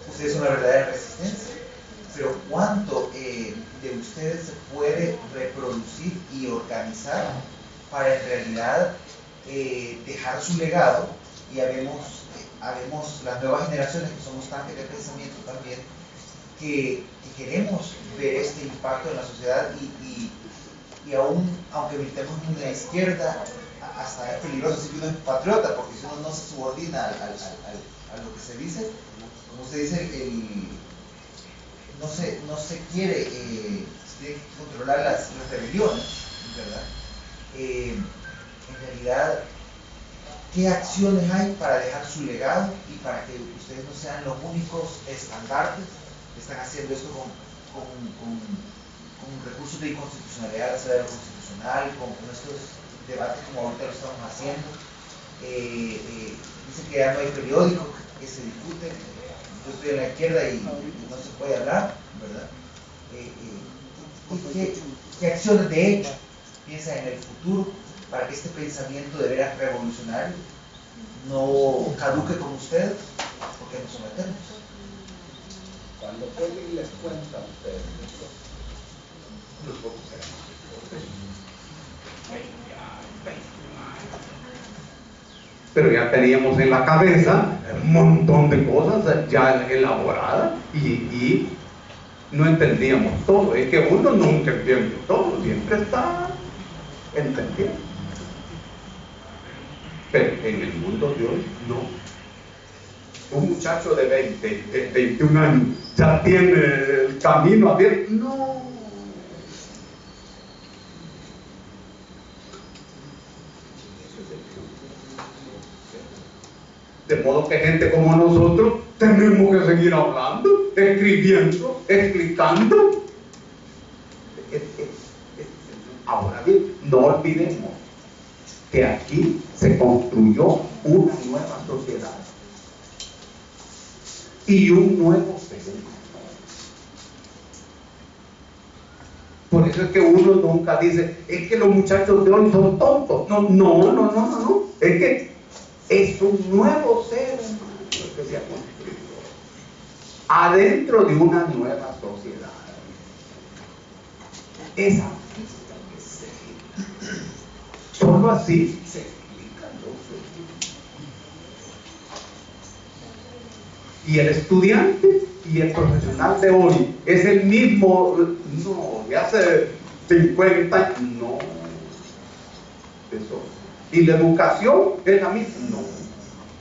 ustedes son la verdadera resistencia, pero ¿cuánto de ustedes se puede reproducir y organizar para en realidad dejar su legado? Y habemos las nuevas generaciones que somos tanques de pensamiento también, que queremos ver este impacto en la sociedad y aún, aunque militemos en la izquierda, hasta es peligroso si uno es patriota, porque si uno no se subordina a lo que se dice, como se dice, no se quiere, se tiene que controlar las rebeliones, ¿verdad? En realidad, ¿qué acciones hay para dejar su legado y para que ustedes no sean los únicos estandartes que están haciendo esto con recursos de inconstitucionalidad, la sala constitucional, con estos debates como ahorita lo estamos haciendo? Dicen que ya no hay periódicos que se discuten. Yo estoy en la izquierda y no se puede hablar, ¿verdad? ¿Qué acciones de hecho piensan en el futuro para que este pensamiento de veras revolucionario no caduque con ustedes? Porque nos sometemos. Cuando Kelly les cuenta a ustedes esto, nosotros éramos pero ya teníamos en la cabeza un montón de cosas ya elaboradas y no entendíamos todo. Es que uno nunca entiende todo, siempre está entendiendo. Pero en el mundo de hoy no. Un muchacho de 21 años ya tiene el camino abierto. No. De modo que gente como nosotros tenemos que seguir hablando, escribiendo, explicando. Ahora bien, no olvidemos que aquí se construyó una nueva sociedad y un nuevo ser humano. Por eso es que uno nunca dice, es que los muchachos de hoy son tontos. No. Es que es un nuevo ser humano que se ha construido adentro de una nueva sociedad. Esa pista que se solo así se explican los hechos. Y el estudiante y el profesional de hoy es el mismo, no, de hace 50 años, no. Eso. Y la educación es la misma, no.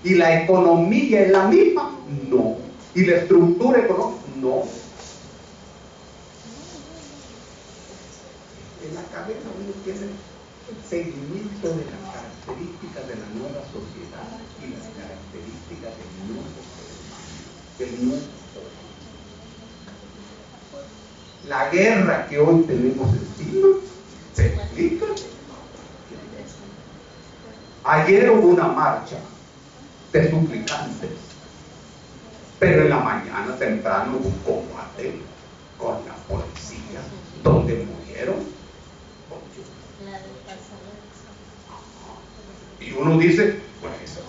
Y la economía es la misma, no. Y la estructura económica, no. En la cabeza uno tiene el seguimiento de las características de la nueva sociedad y las características del nuevo ser humano, del nuevo ser humano. La guerra que hoy tenemos encima se explica. Ayer hubo una marcha de suplicantes, pero en la mañana temprano hubo un combate con la policía donde murieron 8. Y uno dice, pues eso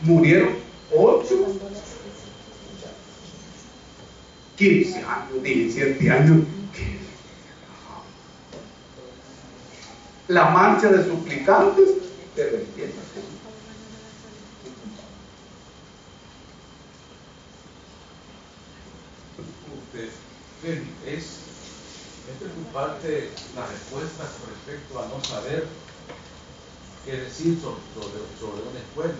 murieron 8, 15 años, 17 años. La marcha de suplicantes, pero empieza así. Es preocupante la respuesta con respecto a no saber qué decir sobre una escuela.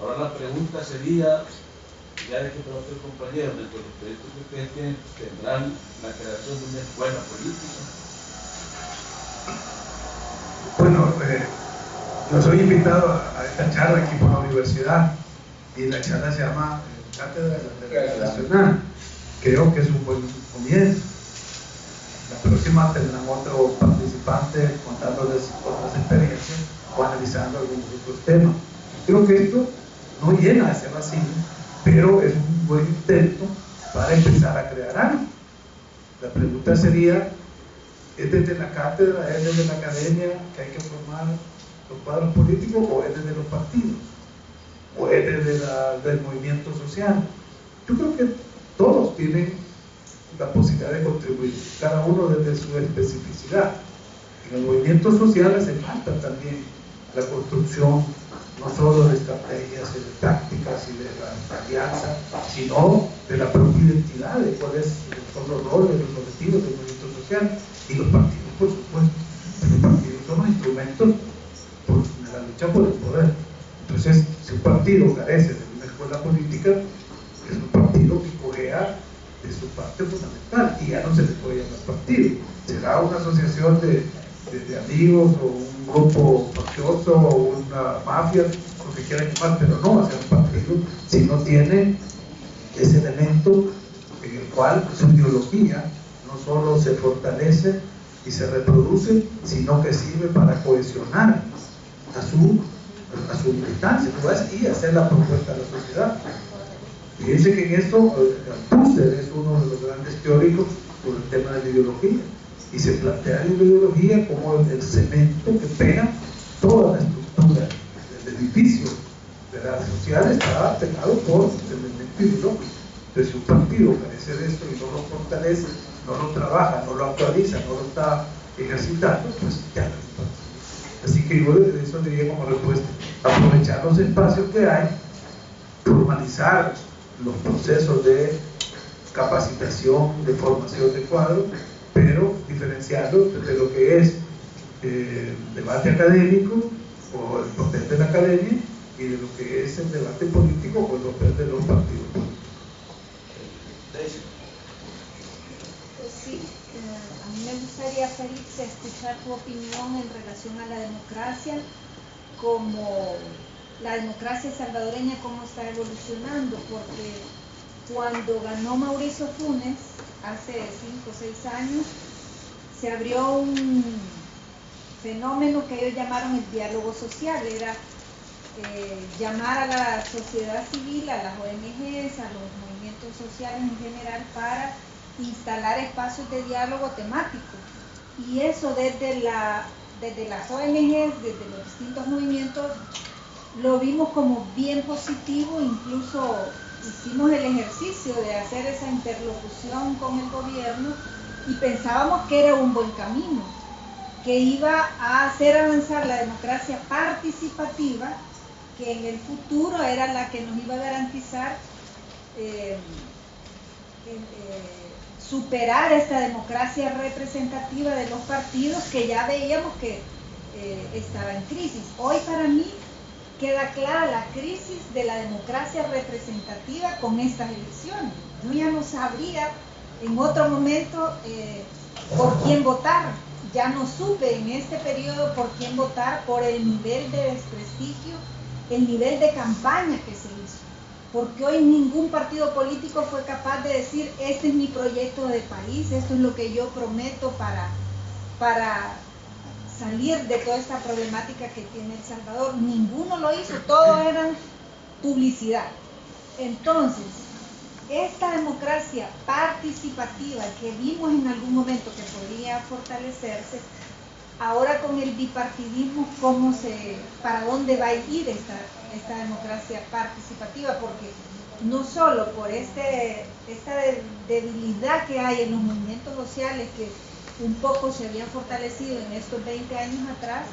Ahora la pregunta sería, ya de que preguntó el compañero, dentro de los proyectos que ustedes tienen, ¿tendrán la creación de una escuela política? Bueno, yo soy invitado a esta charla aquí por la universidad y la charla se llama Cátedra Nacional. Creo que es un buen comienzo. La próxima tendrán otro participante contándoles otras experiencias o analizando algunos otros temas. Creo que esto no llena ese vacío, pero es un buen intento para empezar a crear algo. La pregunta sería, ¿es desde la cátedra, es desde la academia que hay que formar los cuadros políticos o es desde los partidos? ¿O es desde del movimiento social? Yo creo que todos tienen la posibilidad de contribuir, cada uno desde su especificidad. En el movimiento social hace falta también la construcción no solo de estrategias y de tácticas y de la alianza, sino de la propia identidad de cuáles son los roles, los objetivos del movimiento social. Y los partidos, por supuesto, los partidos son los instrumentos de la lucha por el poder. Entonces, si un partido carece de una escuela política, es un partido que cojea de su parte fundamental y ya no se le puede llamar partido. Será una asociación de amigos o un grupo mafioso o una mafia, lo que quieran llamar, pero no va a ser un partido si no tiene ese elemento en el cual su ideología no solo se fortalece y se reproduce, sino que sirve para cohesionar a su militancia y hacer la propuesta a la sociedad. Fíjense que en esto Husserl es uno de los grandes teóricos por el tema de la ideología, y se plantea la ideología como el cemento que pega toda la estructura del edificio de la social, está pegado por el elemento ideológico. Entonces, si un partido carece de esto y no lo fortalece, no lo trabaja, no lo actualiza, no lo está ejercitando, pues ya no es partido. Así que yo de eso diría como respuesta, aprovechar los espacios que hay, formalizar los procesos de capacitación, de formación de cuadros, pero diferenciarlos de lo que es el debate académico o el papel de la academia y de lo que es el debate político o el papel de los partidos políticos. Pues sí, a mí me gustaría, Félix, escuchar tu opinión en relación a la democracia, como la democracia salvadoreña, cómo está evolucionando, porque cuando ganó Mauricio Funes, hace 5 o 6 años, se abrió un fenómeno que ellos llamaron el diálogo social. Era llamar a la sociedad civil, a las ONGs, a los movimientos sociales en general, para instalar espacios de diálogo temático. Y eso desde las ONGs, desde los distintos movimientos, lo vimos como bien positivo. Incluso hicimos el ejercicio de hacer esa interlocución con el gobierno y pensábamos que era un buen camino, que iba a hacer avanzar la democracia participativa, que en el futuro era la que nos iba a garantizar superar esta democracia representativa de los partidos, que ya veíamos que estaba en crisis. Hoy para mí queda clara la crisis de la democracia representativa con estas elecciones. Yo ya no sabría en otro momento por quién votar. Ya no supe en este periodo por quién votar, por el nivel de desprestigio, el nivel de campaña que se hizo. Porque hoy ningún partido político fue capaz de decir: este es mi proyecto de país, esto es lo que yo prometo para salir de toda esta problemática que tiene El Salvador. Ninguno lo hizo, todo era publicidad. Entonces, esta democracia participativa que vimos en algún momento que podría fortalecerse, ahora con el bipartidismo, ¿para dónde va a ir esta democracia participativa? Porque no solo por esta debilidad que hay en los movimientos sociales, que un poco se habían fortalecido en estos 20 años atrás,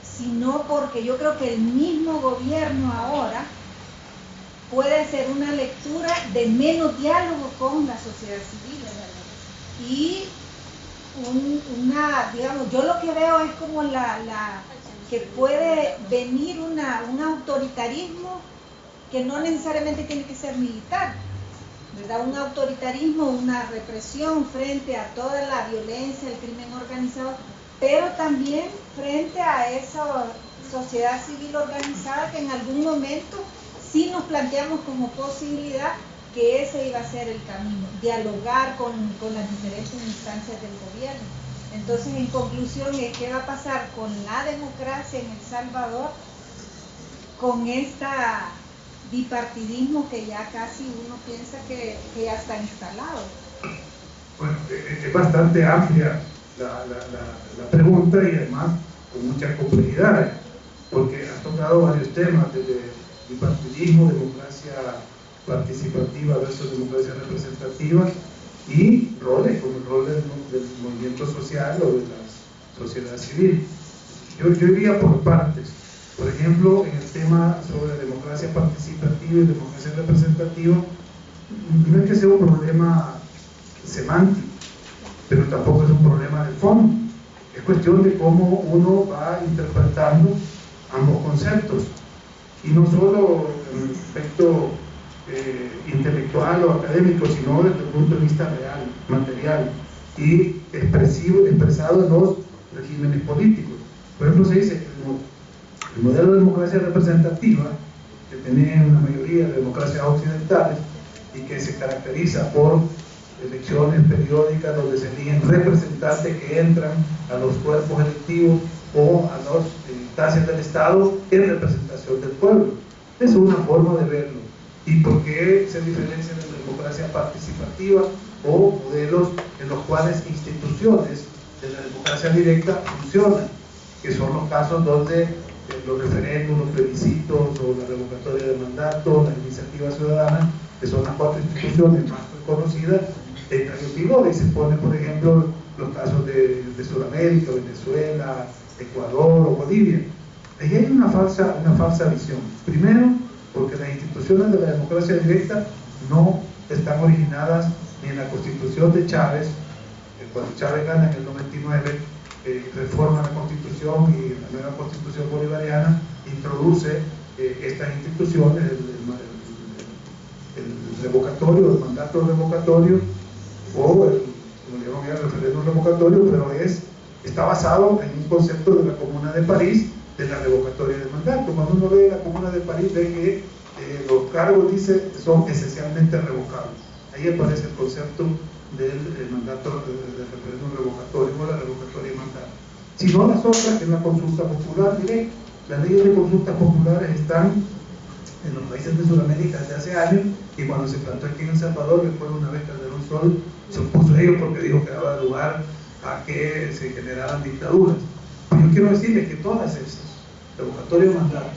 sino porque yo creo que el mismo gobierno ahora puede hacer una lectura de menos diálogo con la sociedad civil, ¿verdad? Y digamos, yo lo que veo es como que puede venir un autoritarismo que no necesariamente tiene que ser militar, ¿verdad? Un autoritarismo, una represión frente a toda la violencia, el crimen organizado, pero también frente a esa sociedad civil organizada que en algún momento sí nos planteamos como posibilidad que ese iba a ser el camino, dialogar con las diferentes instancias del gobierno. Entonces, en conclusión, ¿qué va a pasar con la democracia en El Salvador con este bipartidismo que ya casi uno piensa que ya está instalado? Bueno, es bastante amplia la pregunta, y además con mucha complejidad, porque has tocado varios temas, desde bipartidismo, democracia participativa versus democracia representativa, y roles, como el rol del movimiento social o de la sociedad civil. Yo iría por partes. Por ejemplo, en el tema sobre democracia participativa y democracia representativa, no es que sea un problema semántico, pero tampoco es un problema de fondo. Es cuestión de cómo uno va interpretando ambos conceptos, y no solo en el aspecto intelectual o académico, sino desde el punto de vista real, material y expresado en los regímenes políticos. Por ejemplo, se dice que el modelo de democracia representativa, que tiene una mayoría de democracias occidentales y que se caracteriza por elecciones periódicas donde se eligen representantes que entran a los cuerpos electivos o a las instancias del Estado en representación del pueblo. Esa es una forma de verlo. ¿Y por qué se diferencia de la democracia participativa o modelos en los cuales instituciones de la democracia directa funcionan? Que son los casos donde los referéndums, los plebiscitos o la revocatoria de mandato, la iniciativa ciudadana, que son las 4 instituciones más conocidas, entran en vigor. Y se ponen, por ejemplo, los casos de Sudamérica, Venezuela, Ecuador o Bolivia. Ahí hay una falsa visión. Primero, porque las instituciones de la democracia directa no están originadas ni en la Constitución de Chávez. Cuando Chávez gana en el 99, reforma la Constitución, y la nueva Constitución bolivariana introduce estas instituciones, el revocatorio, el mandato revocatorio, o como le llaman el referéndum revocatorio, pero está basado en un concepto de la Comuna de París, de la revocatoria del mandato. Cuando uno ve la Comuna de París, ve que los cargos, dice, son esencialmente revocables. Ahí aparece el concepto del mandato del referéndum revocatorio o la revocatoria de mandato. Si no, las otras, que es la consulta popular, diré, las leyes de consultas populares están en los países de Sudamérica desde hace años, y cuando se plantó aquí en El Salvador, después de una vez Calderón Sol se opuso a ello porque dijo que daba lugar a que se generaran dictaduras. Pero yo quiero decirles que todas esas, revocatorio de mandato,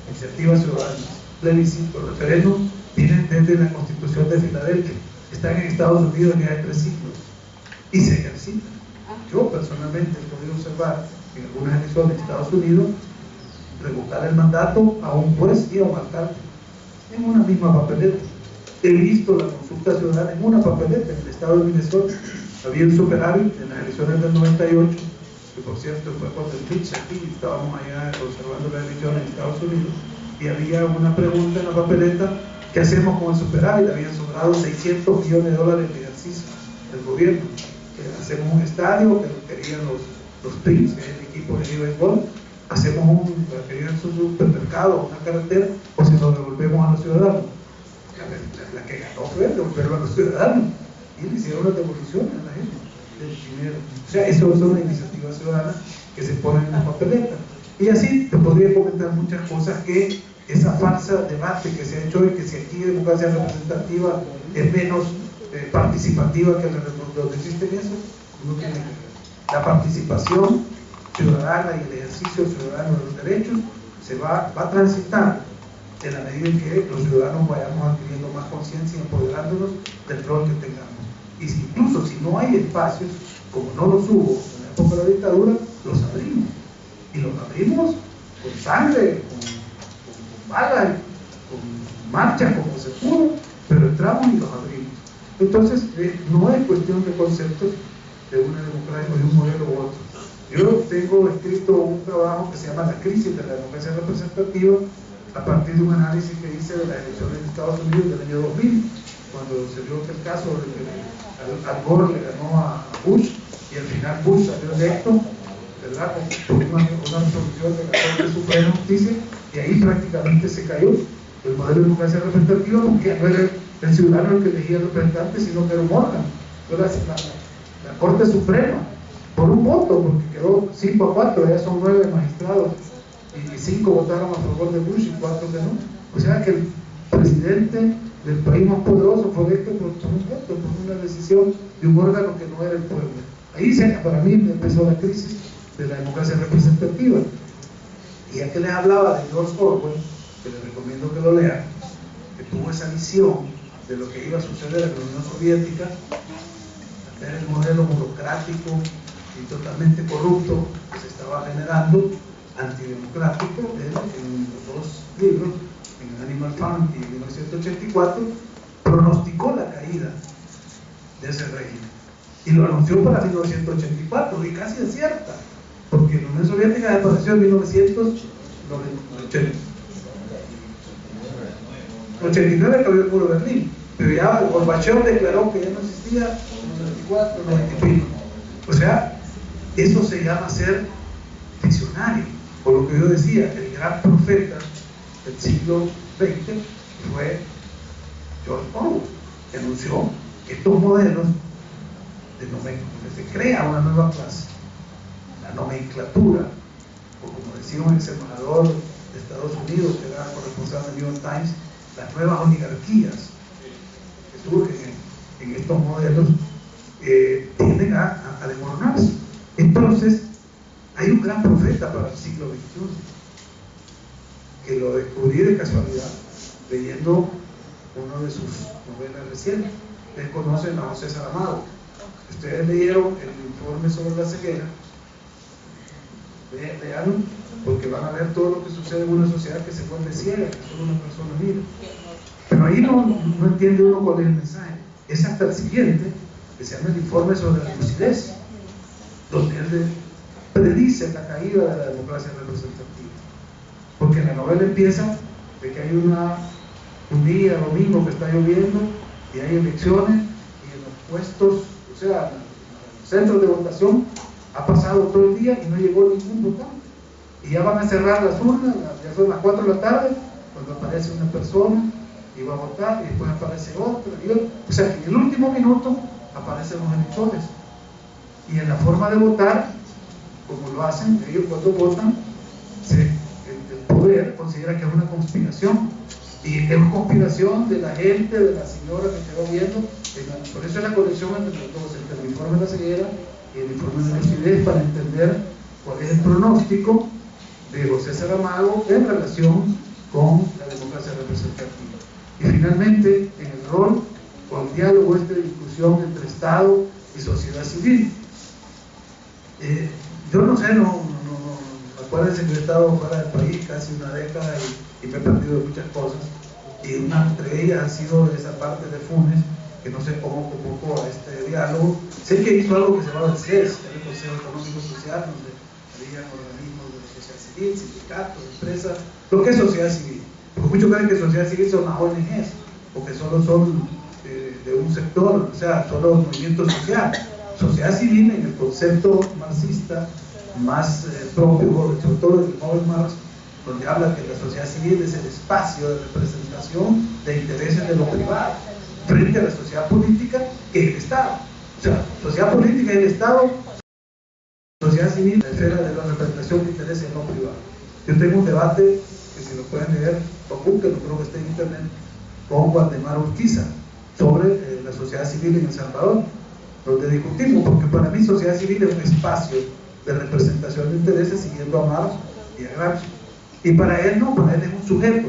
iniciativas ciudadanas, plebiscito, referéndum, vienen desde la Constitución de Filadelfia, están en Estados Unidos ya de 3 siglos y se ejercitan. Yo personalmente he podido observar en algunas elecciones de Estados Unidos revocar el mandato a un juez y a un alcalde en una misma papeleta. He visto la consulta ciudadana en una papeleta en el estado de Minnesota. Había un superávit en las elecciones del 98, que por cierto fue cuando el Mitch aquí, estábamos allá observando las elecciones en Estados Unidos, y había una pregunta en la papeleta: ¿qué hacemos con el superávit? Habían sobrado $600 millones de ejercicio del gobierno. Hacemos un estadio, que querían los Twins, que es el equipo de béisbol, hacemos un supermercado, una carretera, o si nos devolvemos a los ciudadanos. La que ganó fue devolverlo a los ciudadanos, y le hicieron las devoluciones a la gente del dinero. O sea, eso es una iniciativa ciudadana que se pone en la papeleta. Y así te podría comentar muchas cosas, que esa falsa debate que se ha hecho hoy, que si aquí democracia representativa es menos participativa que donde existe eso, no tiene que ver. La participación ciudadana y el ejercicio ciudadano de los derechos se va a transitar en la medida en que los ciudadanos vayamos adquiriendo más conciencia y empoderándonos del rol que tengamos. Y si, incluso si no hay espacios, como no los hubo en la época de la dictadura, los abrimos. Y los abrimos con sangre, con balas, con marchas, como se pudo, pero entramos y los abrimos. Entonces, no es cuestión de conceptos de una democracia o de un modelo u otro. Yo tengo escrito un trabajo que se llama La crisis de la democracia representativa, a partir de un análisis que hice de las elecciones de Estados Unidos del año 2000, cuando se dio el caso de que Al Gore le ganó a Bush, y al final Bush salió electo, ¿verdad?, por una resolución de la Corte Suprema de Justicia, y ahí prácticamente se cayó el modelo de democracia representativa, porque no era el ciudadano el que elegía el representante, sino que era un órgano. Entonces, la Corte Suprema, por un voto, porque quedó 5-4, ya son 9 magistrados, y 5 votaron a favor de Bush y 4 que no. O sea que el presidente del país más poderoso fue electo por un voto, por una decisión de un órgano que no era el pueblo. Ahí para mí empezó la crisis de la democracia representativa. Y ya que les hablaba de George Orwell, que les recomiendo que lo lean, que tuvo esa visión de lo que iba a suceder en la Unión Soviética, ver el modelo burocrático y totalmente corrupto que se estaba generando, antidemocrático. En los 2 libros, en Animal Farm y en 1984, pronosticó la caída de ese régimen y lo anunció para 1984, y casi acierta, porque la Unión Soviética desapareció en 1989, que había el muro de Berlín, pero ya Gorbachev declaró que ya no existía en 94, 95. O sea, eso se llama ser visionario. Por lo que yo decía, el gran profeta del siglo XX fue George Orwell, que anunció estos modelos de donde se crea una nueva clase, la nomenclatura, o como decía un ex senador de Estados Unidos, que era corresponsal del New York Times, las nuevas oligarquías que surgen en estos modelos tienden a desmoronarse. Entonces, hay un gran profeta para el siglo XXI, que lo descubrí de casualidad, leyendo una de sus novelas recientes. Ustedes conocen a José Saramago. Ustedes leyeron el informe sobre la ceguera, leanlo, porque van a ver todo lo que sucede en una sociedad que se vuelve ciega, que solo una persona mira. Pero ahí no entiende uno cuál es el mensaje. Es hasta el siguiente, que se llama el informe sobre la lucidez, donde él predice la caída de la democracia representativa. Porque la novela empieza de que hay un día, domingo, que está lloviendo, y hay elecciones, y en los puestos, o sea, en los centros de votación, ha pasado todo el día y no llegó ningún votante. Y ya van a cerrar las urnas, ya son las 4 de la tarde, cuando aparece una persona y va a votar y después aparece otra, o sea que en el último minuto aparecen los electores. Y en la forma de votar, como lo hacen ellos cuando votan, el poder considera que es una conspiración, y es una conspiración de la gente, de la señora que quedó viendo. Por eso es la conexión entre los dos, entre el informe de la ceguera y el informe de la lucidez, para entender cuál es el pronóstico de José Saramago en relación con la democracia representativa. Y finalmente, en el rol o el diálogo de discusión entre Estado y sociedad civil. Yo no sé, acuérdense que he estado fuera del país casi una década y me he perdido de muchas cosas, y una entre ellas ha sido esa parte de Funes, que no sé cómo convocó a este diálogo. Sé que hizo algo que se llama el CES, el Consejo Económico y Social, donde había organismos de la sociedad civil, sindicatos, empresas, lo que es sociedad civil. Porque muchos creen que sociedad civil son las ONGs, o que solo son de un sector, o sea, solo movimientos sociales. Sociedad civil, en el concepto marxista más propio, sobre todo del joven Marx, donde habla que la sociedad civil es el espacio de representación de intereses de lo privado frente a la sociedad política, que es el Estado. O sea, sociedad política es el Estado, sociedad civil, la esfera de la representación de intereses de lo privado. Yo tengo un debate, que si lo pueden leer, o búsquenlo, creo que está en internet, con Waldemar Urquiza, sobre la sociedad civil en El Salvador, donde discutimos, porque para mí sociedad civil es un espacio de representación de intereses siguiendo a Marx y a Gramsci. Y para él no, para él es un sujeto.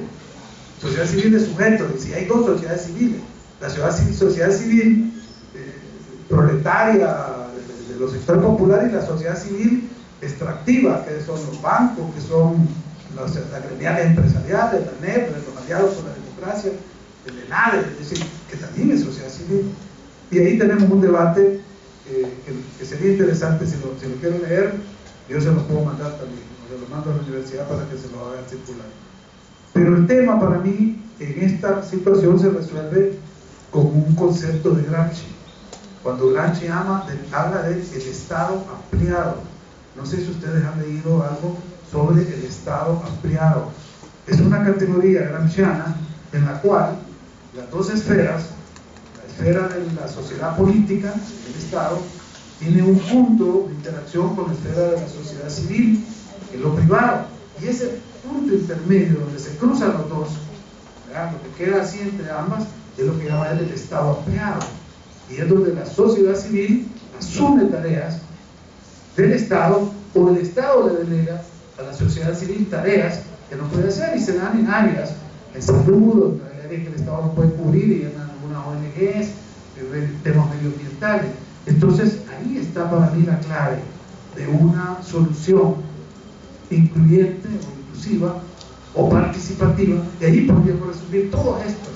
Sociedad civil es sujeto, y si hay dos sociedades civiles, la sociedad civil proletaria de los sectores populares y la sociedad civil extractiva, que son los bancos, que son las gremiales empresariales, la NEP, los aliados por la democracia, el ENADE, es decir, que también es sociedad civil. Y ahí tenemos un debate que sería interesante, si lo quieren leer, yo se lo puedo mandar también, se lo mando a la universidad para que se lo hagan circular. Pero el tema para mí en esta situación se resuelve con un concepto de Gramsci. Cuando Gramsci habla del Estado ampliado. No sé si ustedes han leído algo sobre el Estado ampliado. Es una categoría gramsciana en la cual las dos esferas, la esfera de la sociedad política, el Estado, tiene un punto de interacción con la esfera de la sociedad civil, que es lo privado. Y ese punto intermedio donde se cruzan los dos, ¿verdad? Lo que queda así entre ambas, es lo que llama él el Estado ampliado. Y es donde la sociedad civil asume tareas del Estado, o el Estado le delega a la sociedad civil tareas que no puede hacer, y se dan en áreas, en salud, en áreas que el Estado no puede cubrir, y en algunas ONGs, en temas medioambientales. Entonces ahí está para mí la clave de una solución incluyente o inclusiva o participativa, y ahí podríamos resumir todos estos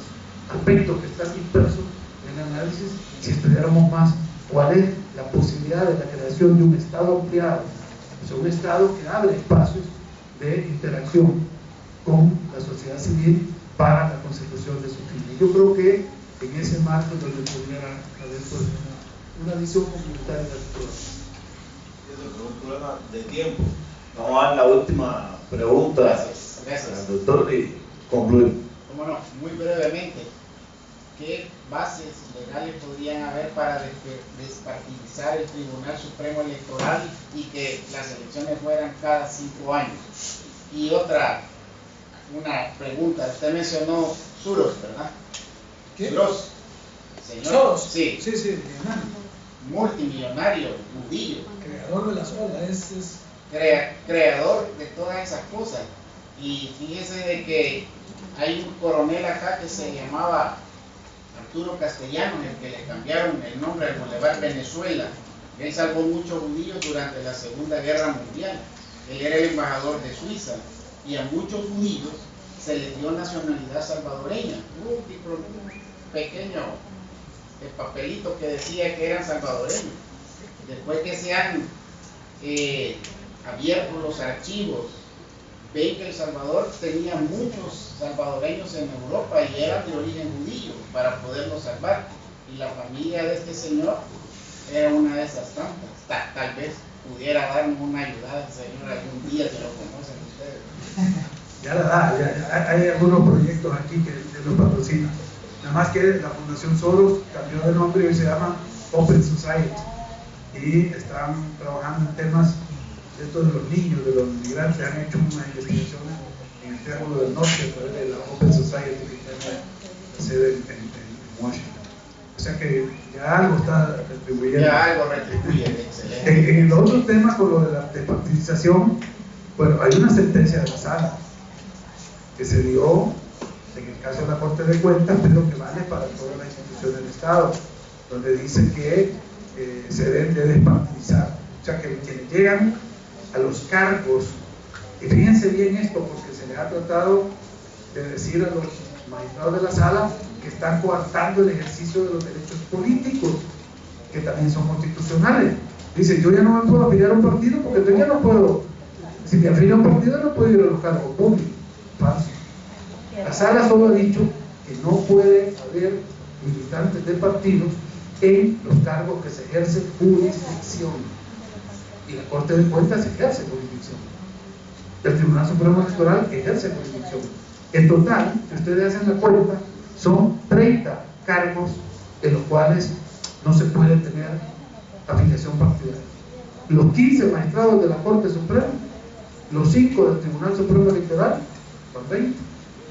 aspectos que están dispersos en el análisis si estudiáramos más cuál es la posibilidad de la creación de un Estado ampliado, o sea, un Estado que abre espacios de interacción con la sociedad civil para la consecución de su fin. Yo creo que en ese marco es donde pudiera haber pues, una visión complementaria de las cosas. Es un problema de tiempo. Vamos a la última pregunta. Gracias. Al doctor y concluir. Cómo no, muy brevemente. ¿Qué bases legales podrían haber para despartidizar el Tribunal Supremo Electoral y que las elecciones fueran cada 5 años? Y una pregunta, usted mencionó Soros, ¿verdad? ¿Qué? Soros. Señor. ¿Soros? Sí. Sí, sí, multimillonario, judío. Creador de las olas, creador de todas esas cosas. Y fíjese de que hay un coronel acá que se llamaba Arturo Castellanos, el que le cambiaron el nombre al Boulevard Venezuela. Él salvó muchos judíos durante la Segunda Guerra Mundial. Él era el embajador de Suiza y a muchos judíos se les dio nacionalidad salvadoreña. Un pequeño papelito que decía que eran salvadoreños. Después que se han abierto los archivos, ven que El Salvador tenía muchos salvadoreños en Europa y eran de origen judío para poderlos salvar. Y la familia de este señor era una de esas tantas. Tal vez pudiera darnos una ayuda al señor algún día, si lo conocen ustedes. ya la da, ya hay algunos proyectos aquí que los patrocinan. Nada más que la Fundación Soros cambió de nombre y hoy se llama Open Society y están trabajando en temas de estos de los niños, de los migrantes. Han hecho una investigación en el Triángulo del Norte a través de la Open Society que tiene sede en Washington. O sea que ya algo está retribuyendo. Ya algo retribuye, excelente. En el otro tema, con lo de la despartidización, bueno, hay una sentencia de la sala que se dio en el caso de la Corte de Cuentas, pero que vale para todas las instituciones del Estado, donde dice que se deben de despartidizar. O sea que quienes llegan a los cargos, y fíjense bien esto, porque se les ha tratado de decir a los magistrados de la sala que están coartando el ejercicio de los derechos políticos, que también son constitucionales. Dice, yo ya no me puedo afiliar a un partido porque yo ya no puedo, si me afilio a un partido no puedo ir a los cargos públicos. Falso. La sala solo ha dicho que no puede haber militantes de partidos en los cargos que se ejerce jurisdicción. Y la Corte de Cuentas ejerce jurisdicción. El Tribunal Supremo Electoral ejerce jurisdicción. En total, si ustedes hacen la cuenta, son 30 cargos en los cuales no se puede tener afiliación partidaria. Los 15 magistrados de la Corte Suprema, los 5 del Tribunal Supremo Electoral, son 20,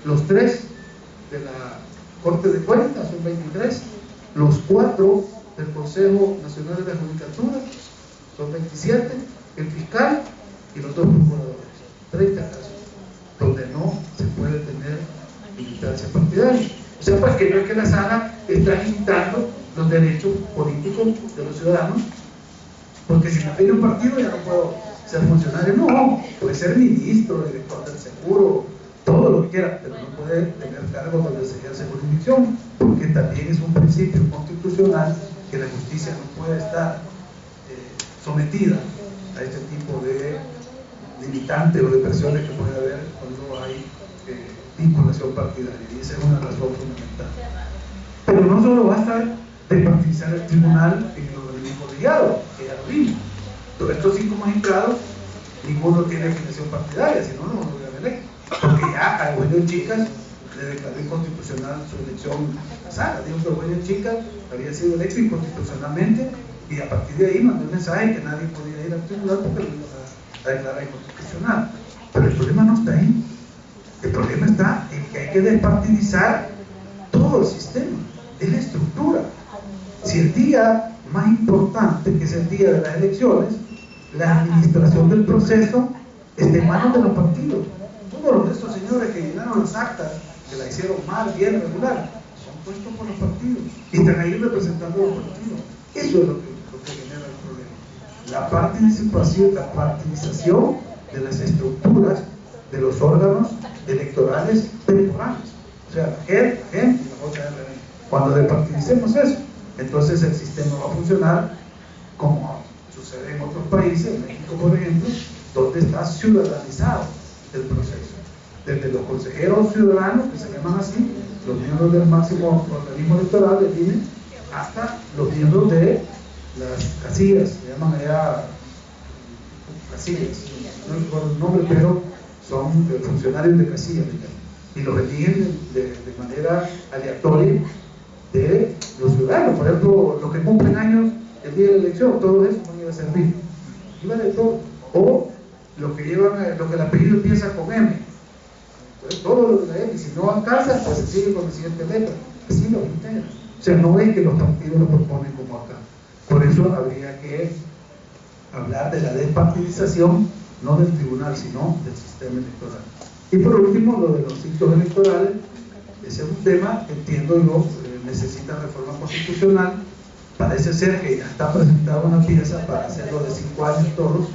los 3 de la Corte de Cuentas, son 23, los 4 del Consejo Nacional de la Judicatura, son 27, el fiscal y los 2 procuradores. 30 casos donde no se puede tener militancia partidaria. O sea, pues que no es que la sala está limitando los derechos políticos de los ciudadanos, porque si me afilio a un partido ya no puedo ser funcionario. No, puede ser ministro, director del seguro, todo lo que quiera, pero no puede tener cargos donde se ejerce jurisdicción, porque también es un principio constitucional que la justicia no puede estar sometida a este tipo de limitantes o de presiones que puede haber cuando hay vinculación partidaria, y esa es una razón fundamental. Pero no solo basta despartidizar el tribunal en el organismo colegiado, que ya lo vimos. Todos estos 5 magistrados, ninguno tiene afiliación partidaria, si no, no lo hubieran electo. Porque ya a Eugenio Chicas le declaró inconstitucional su elección pasada. Dijo que Eugenio Chicas había sido electo inconstitucionalmente y a partir de ahí mandó un mensaje que nadie podía ir al tribunal porque lo iban a declarar inconstitucional. Pero el problema no está ahí. El problema está en que hay que despartidizar todo el sistema, es la estructura. Si el día más importante, que es el día de las elecciones, la administración del proceso está en manos de los partidos. Todos los de estos señores que llenaron las actas, que la hicieron mal, bien, regular, son puestos por los partidos y están ahí representando a los partidos. Eso es lo que genera el problema. La partidización de las estructuras de los órganos electorales temporales. O sea, la gente y la JRB. Cuando despartidicemos eso, entonces el sistema va a funcionar como sucede en otros países, en México por ejemplo, donde está ciudadanizado el proceso. Desde los consejeros ciudadanos, que se llaman así, los miembros del máximo organismo electoral, del INE, hasta los miembros de las casillas, se llaman allá casillas, no recuerdo el nombre, pero son funcionarios de casilla, y los eligen de manera aleatoria de los ciudadanos. Por ejemplo, los que cumplen años el día de la elección, todos esos van a ir a servir. Iba de todo. O los que llevan, lo que el apellido empieza con M. Entonces, todo lo de la M, y si no alcanza, pues se sigue con la siguiente letra. Así lo integra. O sea, no es que los partidos lo proponen como acá. Por eso habría que hablar de la despartidización, no del tribunal, sino del sistema electoral. Y por último, lo de los ciclos electorales. Ese es un tema que entiendo yo necesita reforma constitucional. Parece ser que ya está presentada una pieza para hacerlo de 5 años todos,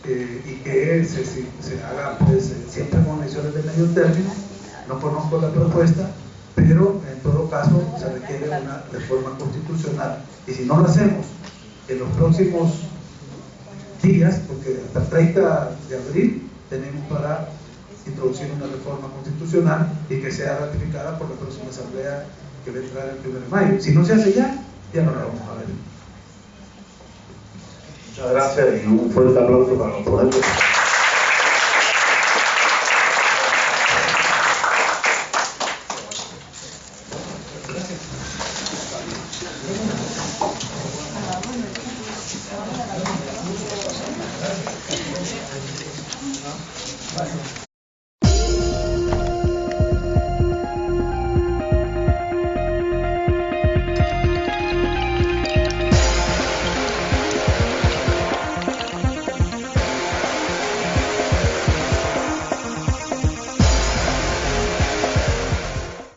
y que se haga pues, siempre con elecciones de medio término. No conozco la propuesta, pero en todo caso se requiere una reforma constitucional. Y si no lo hacemos en los próximos días, porque hasta el 30 de abril tenemos para introducir una reforma constitucional y que sea ratificada por la próxima asamblea que va a entrar el 1 de mayo. Si no se hace ya no la vamos a ver. Muchas gracias y un fuerte aplauso para los ponentes.